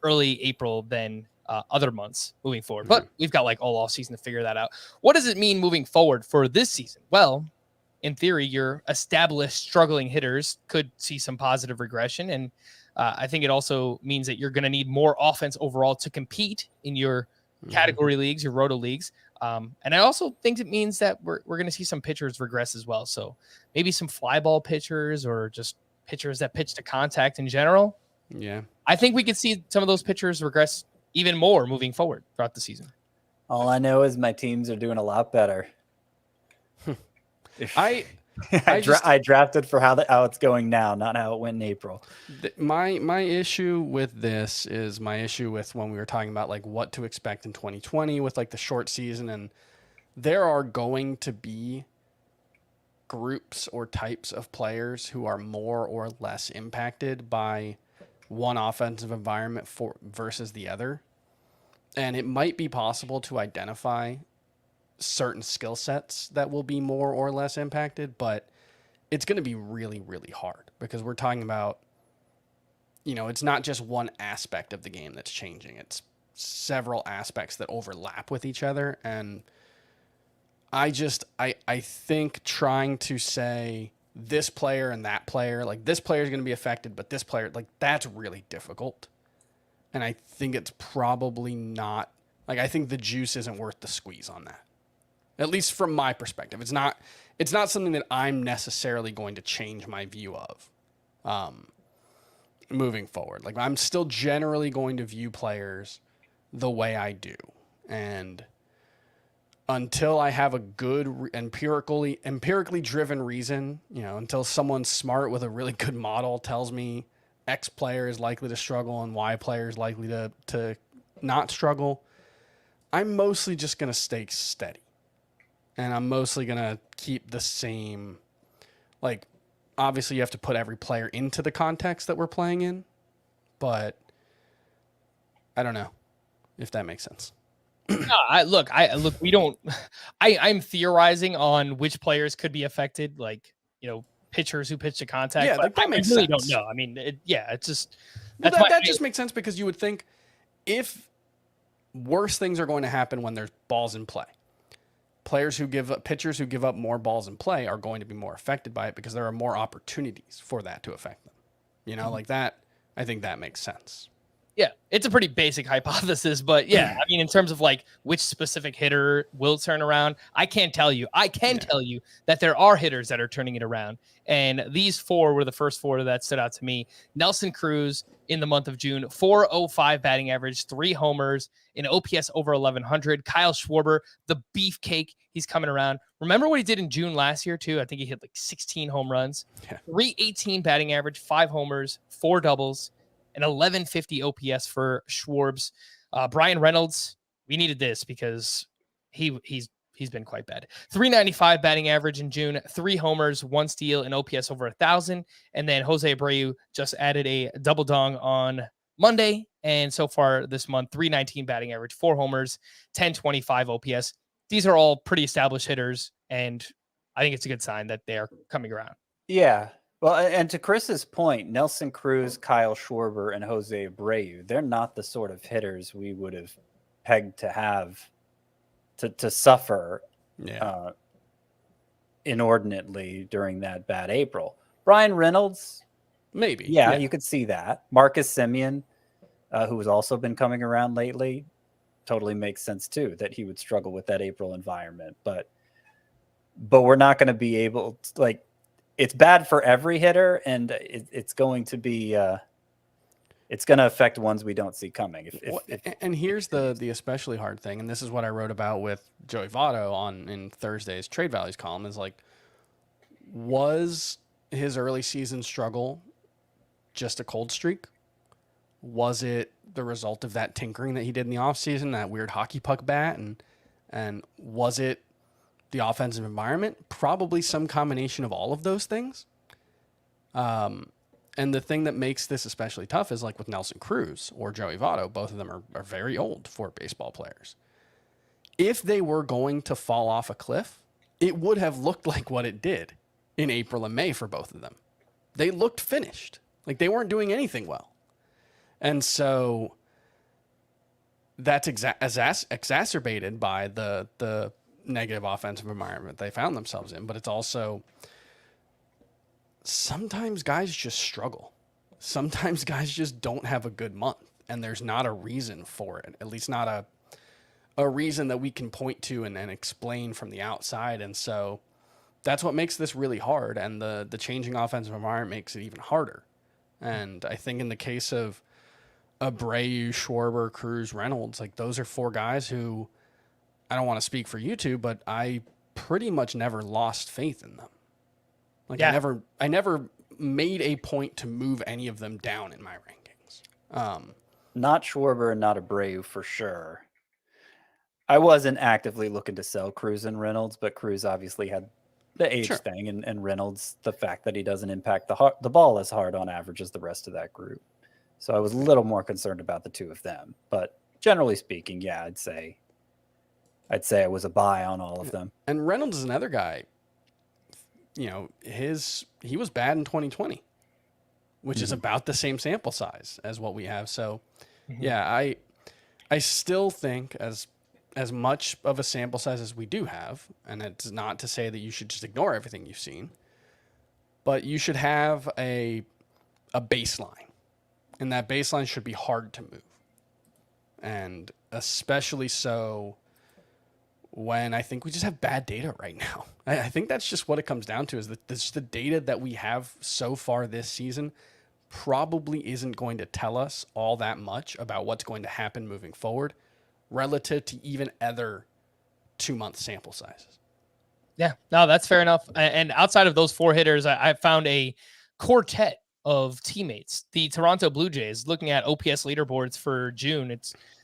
early April than other months moving forward. But we've got like all off season to figure that out. What does it mean moving forward for this season? Well, in theory, your established struggling hitters could see some positive regression. And I think it also means that you're going to need more offense overall to compete in your category leagues, your roto leagues. And I also think it means that we're going to see some pitchers regress as well. So maybe some fly ball pitchers or just pitchers that pitch to contact in general. Yeah. I think we could see some of those pitchers regress even more moving forward throughout the season. All I know is my teams are doing a lot better. I drafted for how it's going now, not how it went in April. My issue with this is my issue with when we were talking about like what to expect in 2020 with like the short season, and there are going to be groups or types of players who are more or less impacted by one offensive environment versus the other. And it might be possible to identify certain skill sets that will be more or less impacted, but it's going to be really, really hard because we're talking about, it's not just one aspect of the game that's changing. It's several aspects that overlap with each other. And I think trying to say this player and that player, like this player is going to be affected, but this player, like that's really difficult. And I think it's probably not, like, I think the juice isn't worth the squeeze on that. At least from my perspective. It's not something that I'm necessarily going to change my view of moving forward. Like, I'm still generally going to view players the way I do. And until I have a good empirically driven reason, until someone smart with a really good model tells me X player is likely to struggle and Y player is likely to not struggle, I'm mostly just going to stay steady. And I'm mostly going to keep the same, like, obviously you have to put every player into the context that we're playing in, but I don't know if that makes sense. No, look. We don't. I'm theorizing on which players could be affected, like pitchers who pitch to contact. Yeah, like that makes I really sense. don't know. I mean, it's just that just makes sense because you would think if worse things are going to happen when there's balls in play, pitchers who give up more balls in play are going to be more affected by it because there are more opportunities for that to affect them. Like that. I think that makes sense. Yeah, it's a pretty basic hypothesis, but yeah, I mean, in terms of like which specific hitter will turn around, I can't tell you. I can tell you that there are hitters that are turning it around, and these 4 were the first 4 that stood out to me. Nelson Cruz in the month of June, 405 batting average, 3 homers, an OPS over 1100. Kyle Schwarber, the beefcake, he's coming around. Remember what he did in June last year too? I think he hit like 16 home runs, 318 batting average, 5 homers, 4 doubles. An 1150 OPS for Schwarbs. Brian Reynolds, we needed this because he's been quite bad. 395 batting average in June, 3 homers, 1 steal, and OPS over 1,000. And then Jose Abreu just added a double dong on Monday, and so far this month, 319 batting average, 4 homers, 1025 OPS. These are all pretty established hitters, and I think it's a good sign that they are coming around. Yeah. Well, and to Chris's point, Nelson Cruz, Kyle Schwarber, and Jose Abreu, they're not the sort of hitters we would have pegged to have to suffer inordinately during that bad April. Brian Reynolds, maybe. Yeah, you could see that. Marcus Semien, who has also been coming around lately, totally makes sense too, that he would struggle with that April environment. But we're not going to be able to, like, it's bad for every hitter, and it's going to be it's going to affect ones we don't see coming. And here's the especially hard thing, and this is what I wrote about with Joey Votto in Thursday's Trade Values column, is like, was his early season struggle just a cold streak? Was it the result of that tinkering that he did in the offseason, that weird hockey puck bat? And was it the offensive environment? Probably some combination of all of those things. And the thing that makes this especially tough is, like with Nelson Cruz or Joey Votto, both of them are very old for baseball players. If they were going to fall off a cliff, it would have looked like what it did in April and May for both of them. They looked finished. Like they weren't doing anything well. And so that's exacerbated by the negative offensive environment they found themselves in. But it's also, sometimes guys just struggle. Sometimes guys just don't have a good month, and there's not a reason for it, at least not a reason that we can point to and explain from the outside. And so that's what makes this really hard, and the changing offensive environment makes it even harder. And I think in the case of Abreu, Schwarber, Cruz, Reynolds, like those are 4 guys who, I don't want to speak for you two, but I pretty much never lost faith in them. Like I never made a point to move any of them down in my rankings. Not Schwarber and not Abreu for sure. I wasn't actively looking to sell Cruz and Reynolds, but Cruz obviously had the age thing, and Reynolds, the fact that he doesn't impact the ball as hard on average as the rest of that group. So I was a little more concerned about the 2 of them. But generally speaking, yeah, I'd say I was a buy on all of them. And Reynolds is another guy. You know, he was bad in 2020, which is about the same sample size as what we have. So, yeah, I still think as much of a sample size as we do have, and it's not to say that you should just ignore everything you've seen, but you should have a baseline, and that baseline should be hard to move, and especially so when I think we just have bad data right now. I think that's just what it comes down to, is that the data that we have so far this season probably isn't going to tell us all that much about what's going to happen moving forward relative to even other 2-month sample sizes. Yeah, no, that's fair enough. And outside of those 4 hitters, I found a quartet of teammates. The Toronto Blue Jays, looking at OPS leaderboards for June,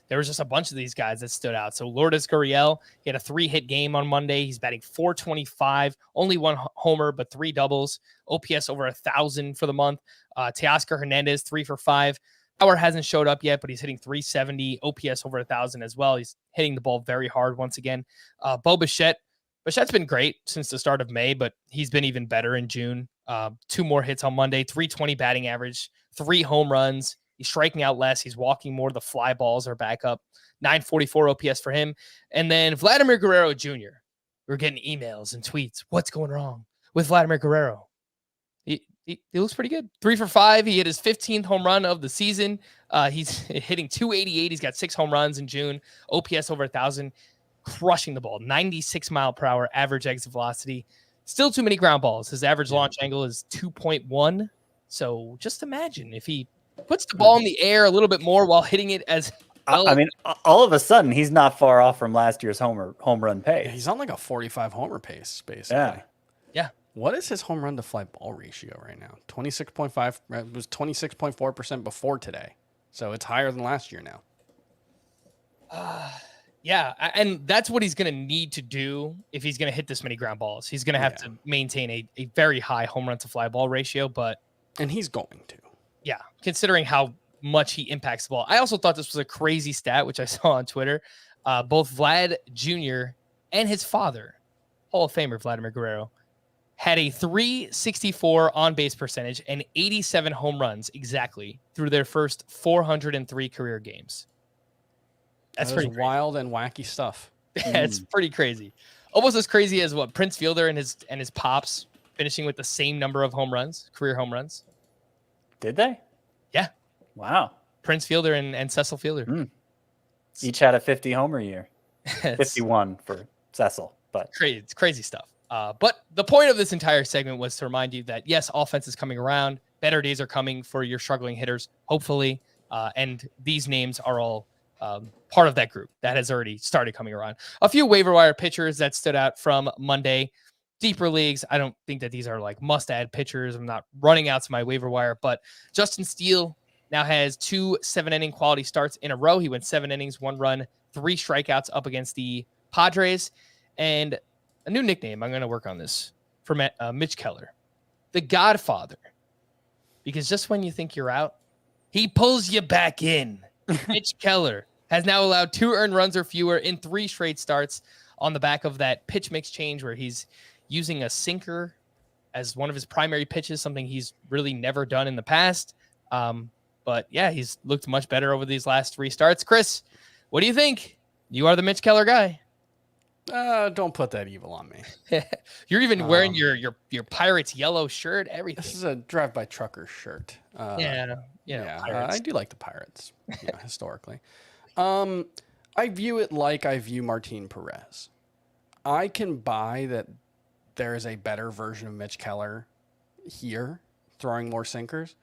there was just a bunch of these guys that stood out. So Lourdes Gurriel, he had a 3-hit game on Monday. He's batting .425, only 1 homer, but 3 doubles. OPS over 1,000 for the month. Teoscar Hernandez, 3 for 5. Power hasn't showed up yet, but he's hitting 370, OPS over 1,000 as well. He's hitting the ball very hard once again. Bo Bichette's been great since the start of May, but he's been even better in June. 2 more hits on Monday, 320 batting average, 3 home runs. He's striking out less. He's walking more. The fly balls are back up. 944 OPS for him. And then Vladimir Guerrero Jr. We're getting emails and tweets. What's going wrong with Vladimir Guerrero? He looks pretty good. 3 for 5. He hit his 15th home run of the season. He's hitting 288. He's got 6 home runs in June. OPS over 1,000. Crushing the ball. 96 mile per hour average exit velocity. Still too many ground balls. His average launch angle is 2.1. So just imagine if he puts the ball in the air a little bit more while hitting it as well. I mean, all of a sudden, he's not far off from last year's home run pace. He's on like a 45 homer pace, basically. Yeah. What is his home run to fly ball ratio right now? 26.5. It was 26.4% before today. So it's higher than last year now. Yeah, and that's what he's going to need to do if he's going to hit this many ground balls. He's going to have to maintain a very high home run to fly ball ratio, and he's going to. Yeah, considering how much he impacts the ball. I also thought this was a crazy stat, which I saw on Twitter. Both Vlad Jr. and his father, Hall of Famer Vladimir Guerrero, had a 364 on-base percentage and 87 home runs exactly through their first 403 career games. That's pretty wild and wacky stuff. It's pretty crazy. Almost as crazy as what Prince Fielder and his pops finishing with the same number of home runs, career home runs. Did they? Yeah. Wow. Prince Fielder and Cecil Fielder. Each had a 50 homer year. 51 for Cecil, but it's crazy stuff. But the point of this entire segment was to remind you that, yes, offense is coming around. Better days are coming for your struggling hitters, hopefully. And these names are all part of that group that has already started coming around. A few waiver wire pitchers that stood out from Monday. Deeper leagues, I don't think that these are like must-add pitchers. I'm not running out to my waiver wire, but Justin Steele now has 2 7-inning quality starts in a row. He went 7 innings, 1 run, 3 strikeouts up against the Padres. And a new nickname, I'm going to work on this, for Mitch Keller, the Godfather. Because just when you think you're out, he pulls you back in. Mitch Keller has now allowed 2 earned runs or fewer in 3 straight starts on the back of that pitch mix change where he's using a sinker as one of his primary pitches, something he's really never done in the past. But yeah, he's looked much better over these last 3 starts. Chris, what do you think? You are the Mitch Keller guy. Don't put that evil on me. You're even wearing your Pirates yellow shirt, everything. This is a drive-by trucker shirt. Yeah, I do like the Pirates, historically. I view it like I view Martin Perez. I can buy that there is a better version of Mitch Keller here, throwing more sinkers.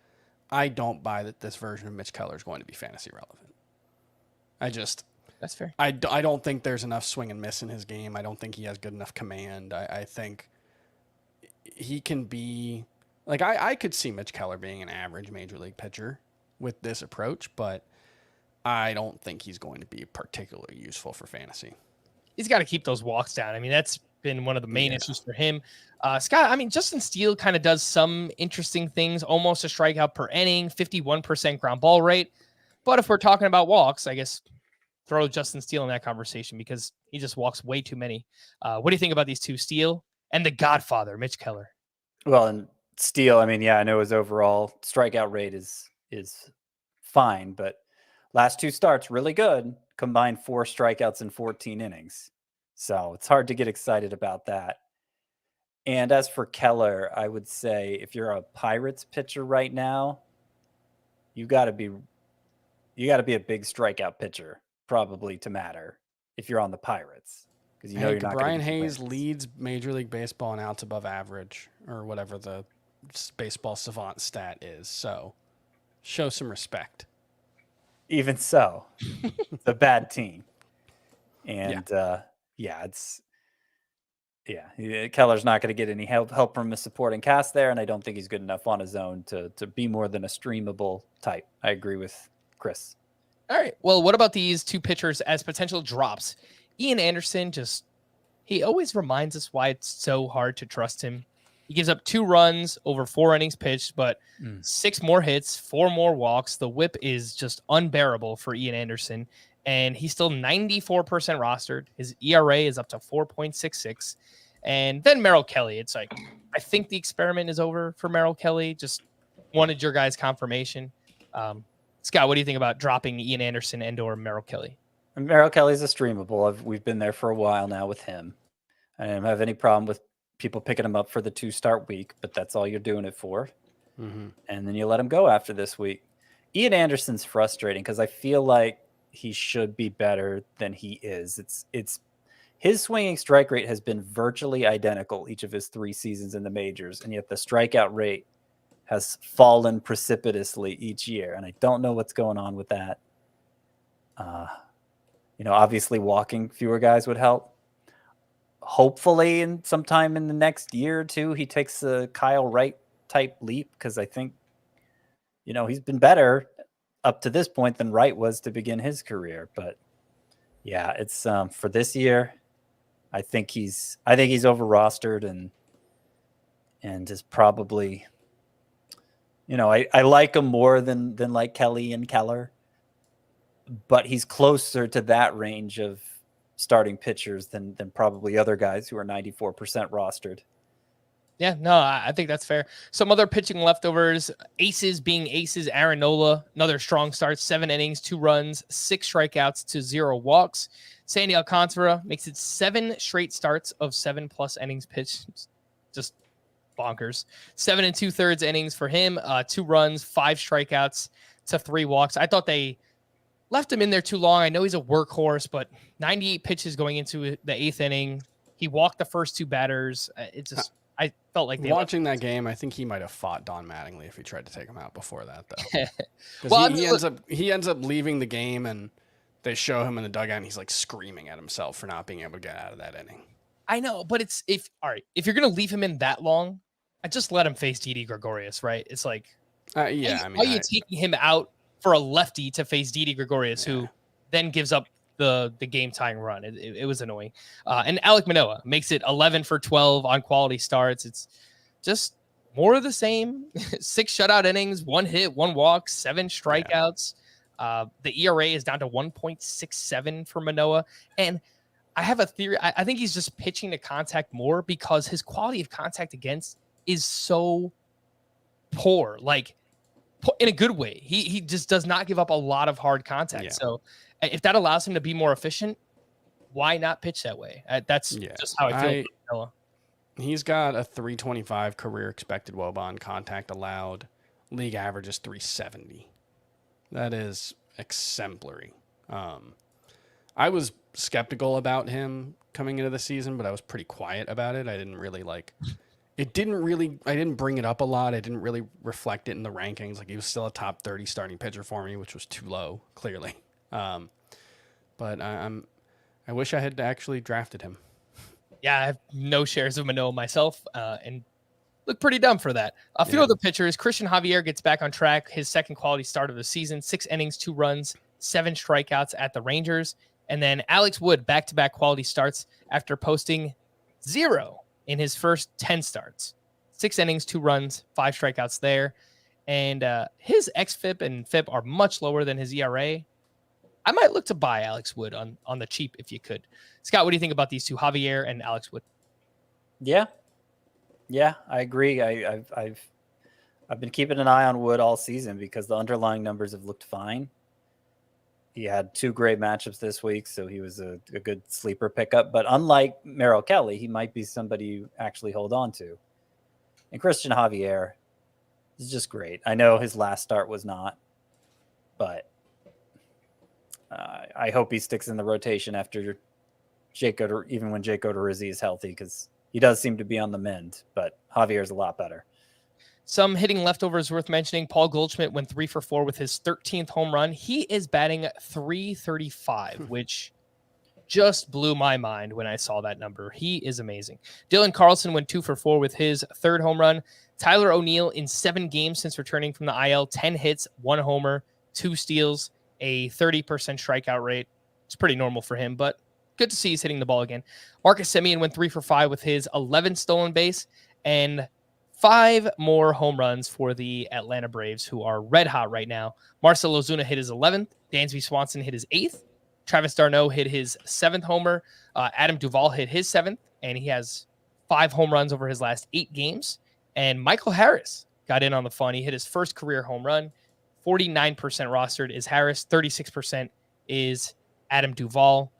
I don't buy that this version of Mitch Keller is going to be fantasy relevant. That's fair. I don't think there's enough swing and miss in his game. I don't think he has good enough command. I think he can be like, I could see Mitch Keller being an average major league pitcher with this approach, but I don't think he's going to be particularly useful for fantasy. He's got to keep those walks down. I mean, that's been one of the main issues for him. Scott, I mean, Justin Steele kind of does some interesting things, almost a strikeout per inning, 51% ground ball rate. But if we're talking about walks, I guess throw Justin Steele in that conversation because he just walks way too many. What do you think about these two, Steele and the Godfather, Mitch Keller? Well, and Steele, I mean, yeah, I know his overall strikeout rate is fine, but last 2 starts, really good. Combined 4 strikeouts in 14 innings. So it's hard to get excited about that. And as for Keller, I would say if you're a Pirates pitcher right now, you got to be a big strikeout pitcher probably to matter if you're on the Pirates, because you know you're not. Brian Hayes leads Major League Baseball in outs above average, or whatever the baseball savant stat is. So show some respect. Even so, it's a bad team. And Keller's not going to get any help from his supporting cast there, and I don't think he's good enough on his own to be more than a streamable type. I agree with Chris. All right. Well, what about these 2 pitchers as potential drops? Ian Anderson, he always reminds us why it's so hard to trust him. He gives up 2 runs over 4 innings pitched, but 6 more hits, 4 more walks. The whip is just unbearable for Ian Anderson, and he's still 94% rostered. His ERA is up to 4.66. And then Merrill Kelly. It's like, I think the experiment is over for Merrill Kelly. Just wanted your guys' confirmation. Scott, what do you think about dropping Ian Anderson and/or Merrill Kelly? Merrill Kelly's a streamable. We've been there for a while now with him. I don't have any problem with people picking him up for the 2-start week, but that's all you're doing it for. And then you let him go after this week. Ian Anderson's frustrating because I feel like he should be better than he is. It's his swinging strike rate has been virtually identical each of his 3 seasons in the majors, and yet the strikeout rate has fallen precipitously each year, and I don't know what's going on with that. Obviously walking fewer guys would help. Hopefully, sometime in the next year or two, he takes a Kyle Wright type leap, because I think, he's been better up to this point than Wright was to begin his career. But yeah, it's for this year, I think he's over rostered and is probably, I like him more than like Kelly and Keller, but he's closer to that range of starting pitchers than probably other guys who are 94% rostered. Yeah, no, I think that's fair. Some other pitching leftovers, aces being aces. Aaron Nola, another strong start, 7 innings, 2 runs, 6 strikeouts to 0 walks. Sandy Alcantara makes it 7 straight starts of 7+ innings pitched. Just bonkers. 7 2/3 innings for him, 2 runs, 5 strikeouts to 3 walks. I thought they left him in there too long. I know he's a workhorse, but 98 pitches going into the 8th inning. He walked the first 2 batters. I felt like watching that game, I think he might have fought Don Mattingly if he tried to take him out before that, though. Well, he ends up leaving the game, and they show him in the dugout, and he's like screaming at himself for not being able to get out of that inning. I know, but if you're gonna leave him in that long, I just let him face Didi Gregorius, right? It's like, are you taking him out for a lefty to face Didi Gregorius, who then gives up the game tying run? It was annoying. And Alek Manoah makes it 11 for 12 on quality starts. It's just more of the same. 6 shutout innings, 1 hit, 1 walk, 7 strikeouts. The ERA is down to 1.67 for Manoah. And I have a theory. I think he's just pitching to contact more because his quality of contact against is so poor, like in a good way. He just does not give up a lot of hard contact. Yeah. So if that allows him to be more efficient, why not pitch that way? That's just how I feel about Manoah. He's got a 325 career expected WOBA on contact allowed. League average is 370. That is exemplary. I was skeptical about him coming into the season, but I was pretty quiet about it. I didn't really I didn't bring it up a lot. I didn't really reflect it in the rankings. Like, he was still a top 30 starting pitcher for me, which was too low, clearly. But I wish I had actually drafted him. Yeah, I have no shares of Manoah myself, and look pretty dumb for that. A few other pitchers. Christian Javier gets back on track. His second quality start of the season, 6 innings, 2 runs, 7 strikeouts at the Rangers. And then Alex Wood, back-to-back quality starts after posting 0 in his first 10 starts. 6 innings, 2 runs, 5 strikeouts there. And his xFIP and FIP are much lower than his ERA. I might look to buy Alex Wood on the cheap if you could. Scott, what do you think about these two, Javier and Alex Wood? Yeah, I agree. I've been keeping an eye on Wood all season because the underlying numbers have looked fine. He had 2 great matchups this week, so he was a good sleeper pickup. But unlike Merrill Kelly, he might be somebody you actually hold on to. And Christian Javier is just great. I know his last start was not, but I hope he sticks in the rotation after even when Jake Odorizzi is healthy, because he does seem to be on the mend, but Javier is a lot better. Some hitting leftovers worth mentioning. Paul Goldschmidt went 3 for 4 with his 13th home run. He is batting .335, which just blew my mind when I saw that number. He is amazing. Dylan Carlson went 2 for 4 with his 3rd home run. Tyler O'Neill in 7 games since returning from the IL, 10 hits, 1 homer, 2 steals, a 30% strikeout rate. It's pretty normal for him, but good to see he's hitting the ball again. Marcus Semien went 3 for 5 with his 11th stolen base. And 5 more home runs for the Atlanta Braves, who are red hot right now. Marcell Ozuna hit his 11th. Dansby Swanson hit his 8th. Travis d'Arnaud hit his 7th homer. Adam Duvall hit his 7th, and he has 5 home runs over his last 8 games. And Michael Harris got in on the fun. He hit his first career home run. 49% rostered is Harris. 36% is Adam Duvall.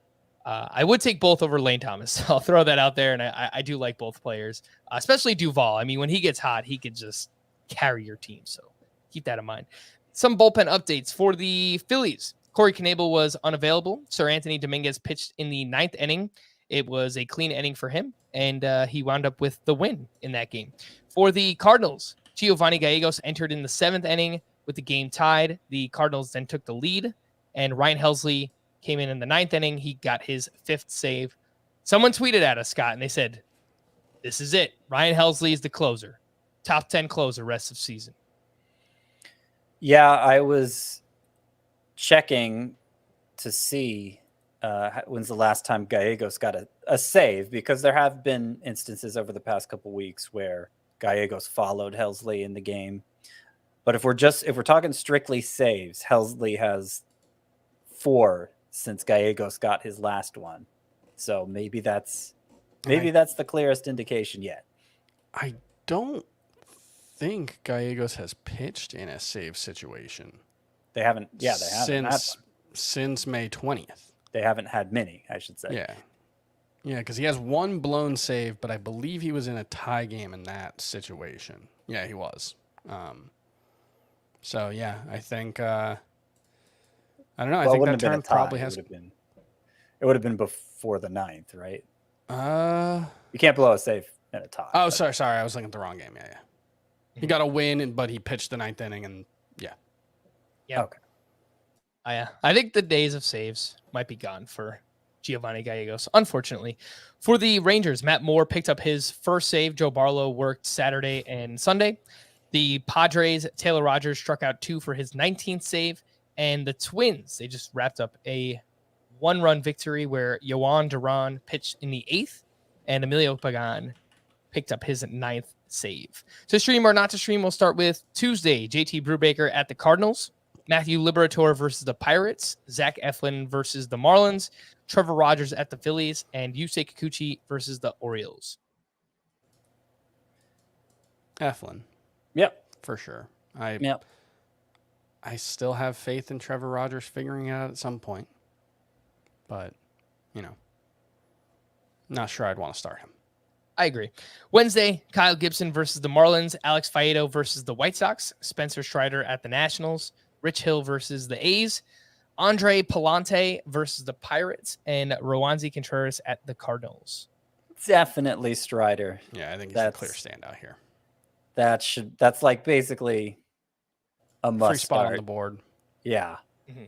I would take both over Lane Thomas. I'll throw that out there, and I do like both players, especially Duvall. I mean, when he gets hot, he could just carry your team, so keep that in mind. Some bullpen updates for the Phillies. Corey Knebel was unavailable. Sir Anthony Dominguez pitched in the 9th inning. It was a clean inning for him, and he wound up with the win in that game. For the Cardinals, Giovanni Gallegos entered in the 7th inning with the game tied. The Cardinals then took the lead, and Ryan Helsley came in the 9th inning. He got his 5th save. Someone tweeted at us, Scott, and they said, this is it. Ryan Helsley is the closer. Top 10 closer rest of season. Yeah, I was checking to see when's the last time Gallegos got a save, because there have been instances over the past couple weeks where Gallegos followed Helsley in the game. But if we're talking strictly saves, Helsley has 4 since Gallegos got his last one. So maybe that's the clearest indication yet. I don't think Gallegos has pitched in a save situation. They haven't. Yeah, they haven't. Since May 20th. They haven't had many, I should say. Yeah. Yeah, because he has 1 blown save, but I believe he was in a tie game in that situation. Yeah, he was. So, yeah, I think... I don't know. I think that term probably has... It would have been before the 9th, right? You can't blow a save in a tie. Oh, sorry. I was looking at the wrong game. Yeah. He got a win, but he pitched the 9th inning, and yeah. Yeah. Okay. I think the days of saves might be gone for Giovanni Gallegos, unfortunately. For the Rangers, Matt Moore picked up his first save. Joe Barlow worked Saturday and Sunday. The Padres, Taylor Rogers struck out 2 for his 19th save. And the Twins, they just wrapped up a 1-run victory where Yoan Duran pitched in the 8th and Emilio Pagan picked up his 9th save. To stream or not to stream, we'll start with Tuesday. JT Brubaker at the Cardinals, Matthew Liberatore versus the Pirates, Zach Eflin versus the Marlins, Trevor Rogers at the Phillies, and Yusei Kikuchi versus the Orioles. Eflin. Yep. For sure. I still have faith in Trevor Rogers figuring it out at some point. But, not sure I'd want to start him. I agree. Wednesday, Kyle Gibson versus the Marlins, Alex Faedo versus the White Sox, Spencer Strider at the Nationals, Rich Hill versus the A's, Andre Palante versus the Pirates, and Rowanzi Contreras at the Cardinals. Definitely Strider. Yeah, I think he's the clear standout here. That's like basically a must free spot start on the board. Yeah. Mm-hmm.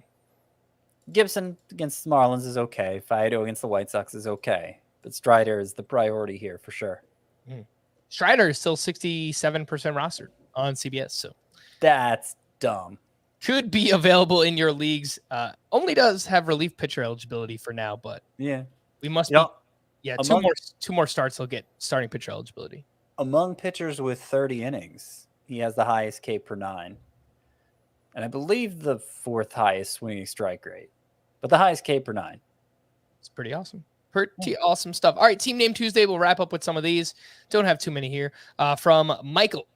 Gibson against the Marlins is okay. Faedo against the White Sox is okay. But Strider is the priority here for sure. Mm-hmm. Strider is still 67% rostered on CBS. So that's dumb. Could be available in your leagues. Only does have relief pitcher eligibility for now, but yeah, we must be. Yeah, two more starts. He'll get starting pitcher eligibility. Among pitchers with 30 innings, he has the highest K per 9. And I believe the 4th highest swinging strike rate, but the highest K per 9. It's pretty awesome. Pretty awesome stuff. All right, Team Name Tuesday. We'll wrap up with some of these. Don't have too many here. From Michael,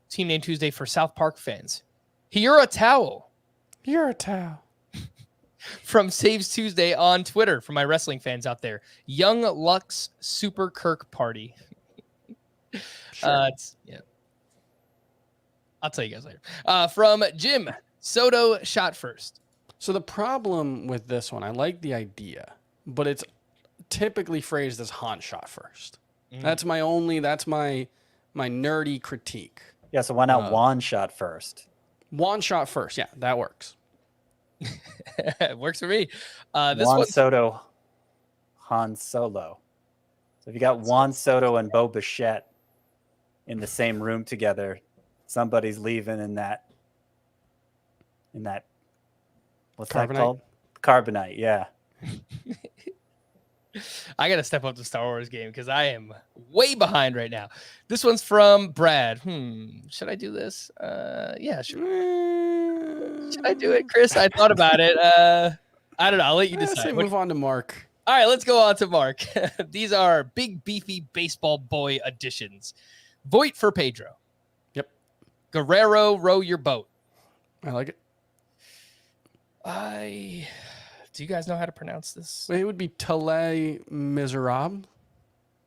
Team Name Tuesday for South Park fans. You're a towel. You're a towel. From Saves Tuesday on Twitter, for my wrestling fans out there. Young Lux Super Kirk Party. Sure. Yeah. I'll tell you guys later. From Jim, Soto shot first. So the problem with this one, I like the idea, but it's typically phrased as Han shot first. That's my nerdy critique. Yeah, so why not Juan shot first? Juan shot first. Yeah, that works. It works for me. Juan Soto, Han Solo. So if you got Juan Soto and Bo Bichette in the same room together, somebody's leaving in that what's Carbonite? that called? Carbonite, yeah. I got to step up the Star Wars game because I am way behind right now. This one's from Brad. Should I do this? Yeah, sure. Should I do it, Chris? I thought about it. I don't know. I'll let you decide. Say move on to Mark. All right, let's go on to Mark. These are big, beefy baseball boy additions. Voit for Pedro. Yep. Guerrero, row your boat. I like it. Do you guys know how to pronounce this? It would be Tele Miserable.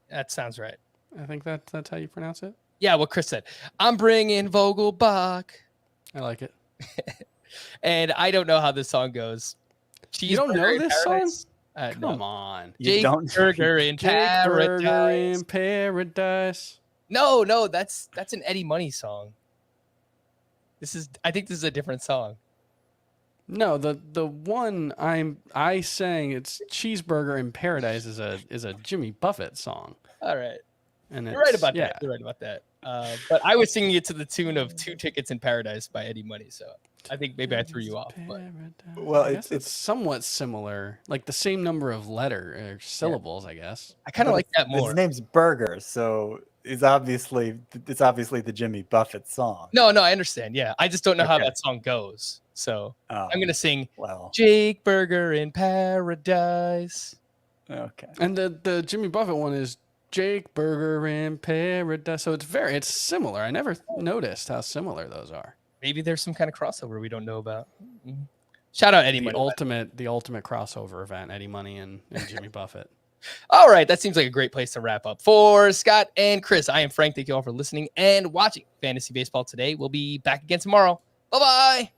That sounds right. I think that's how you pronounce it. Yeah, what Chris said. I'm bringing Vogelbach. I like it. And I don't know how this song goes. You don't know this song? Come on. Jake Burger in Paradise. Burger in Paradise. No, that's an Eddie Money song. I think this is a different song. No, the one I sang, it's Cheeseburger in Paradise is a Jimmy Buffett song. All right. And You're right about that. You're right about that. But I was singing it to the tune of 2 Tickets in Paradise by Eddie Money, so I think maybe I threw you off. But. Well, it's somewhat similar, like the same number of syllables, I guess. I kind of like that more. His name's Burger, so it's obviously the Jimmy Buffett song. No, I understand. Yeah, I just don't know how that song goes. So I'm gonna sing Jake Burger in Paradise. Okay. And the Jimmy Buffett one is Jake Burger in Paradise. So it's similar. I never noticed how similar those are. Maybe there's some kind of crossover we don't know about. Shout out Eddie Money. The ultimate crossover event, Eddie Money and Jimmy Buffett. All right, that seems like a great place to wrap up. For Scott and Chris, I am Frank. Thank you all for listening and watching Fantasy Baseball today. We'll be back again tomorrow. Bye-bye.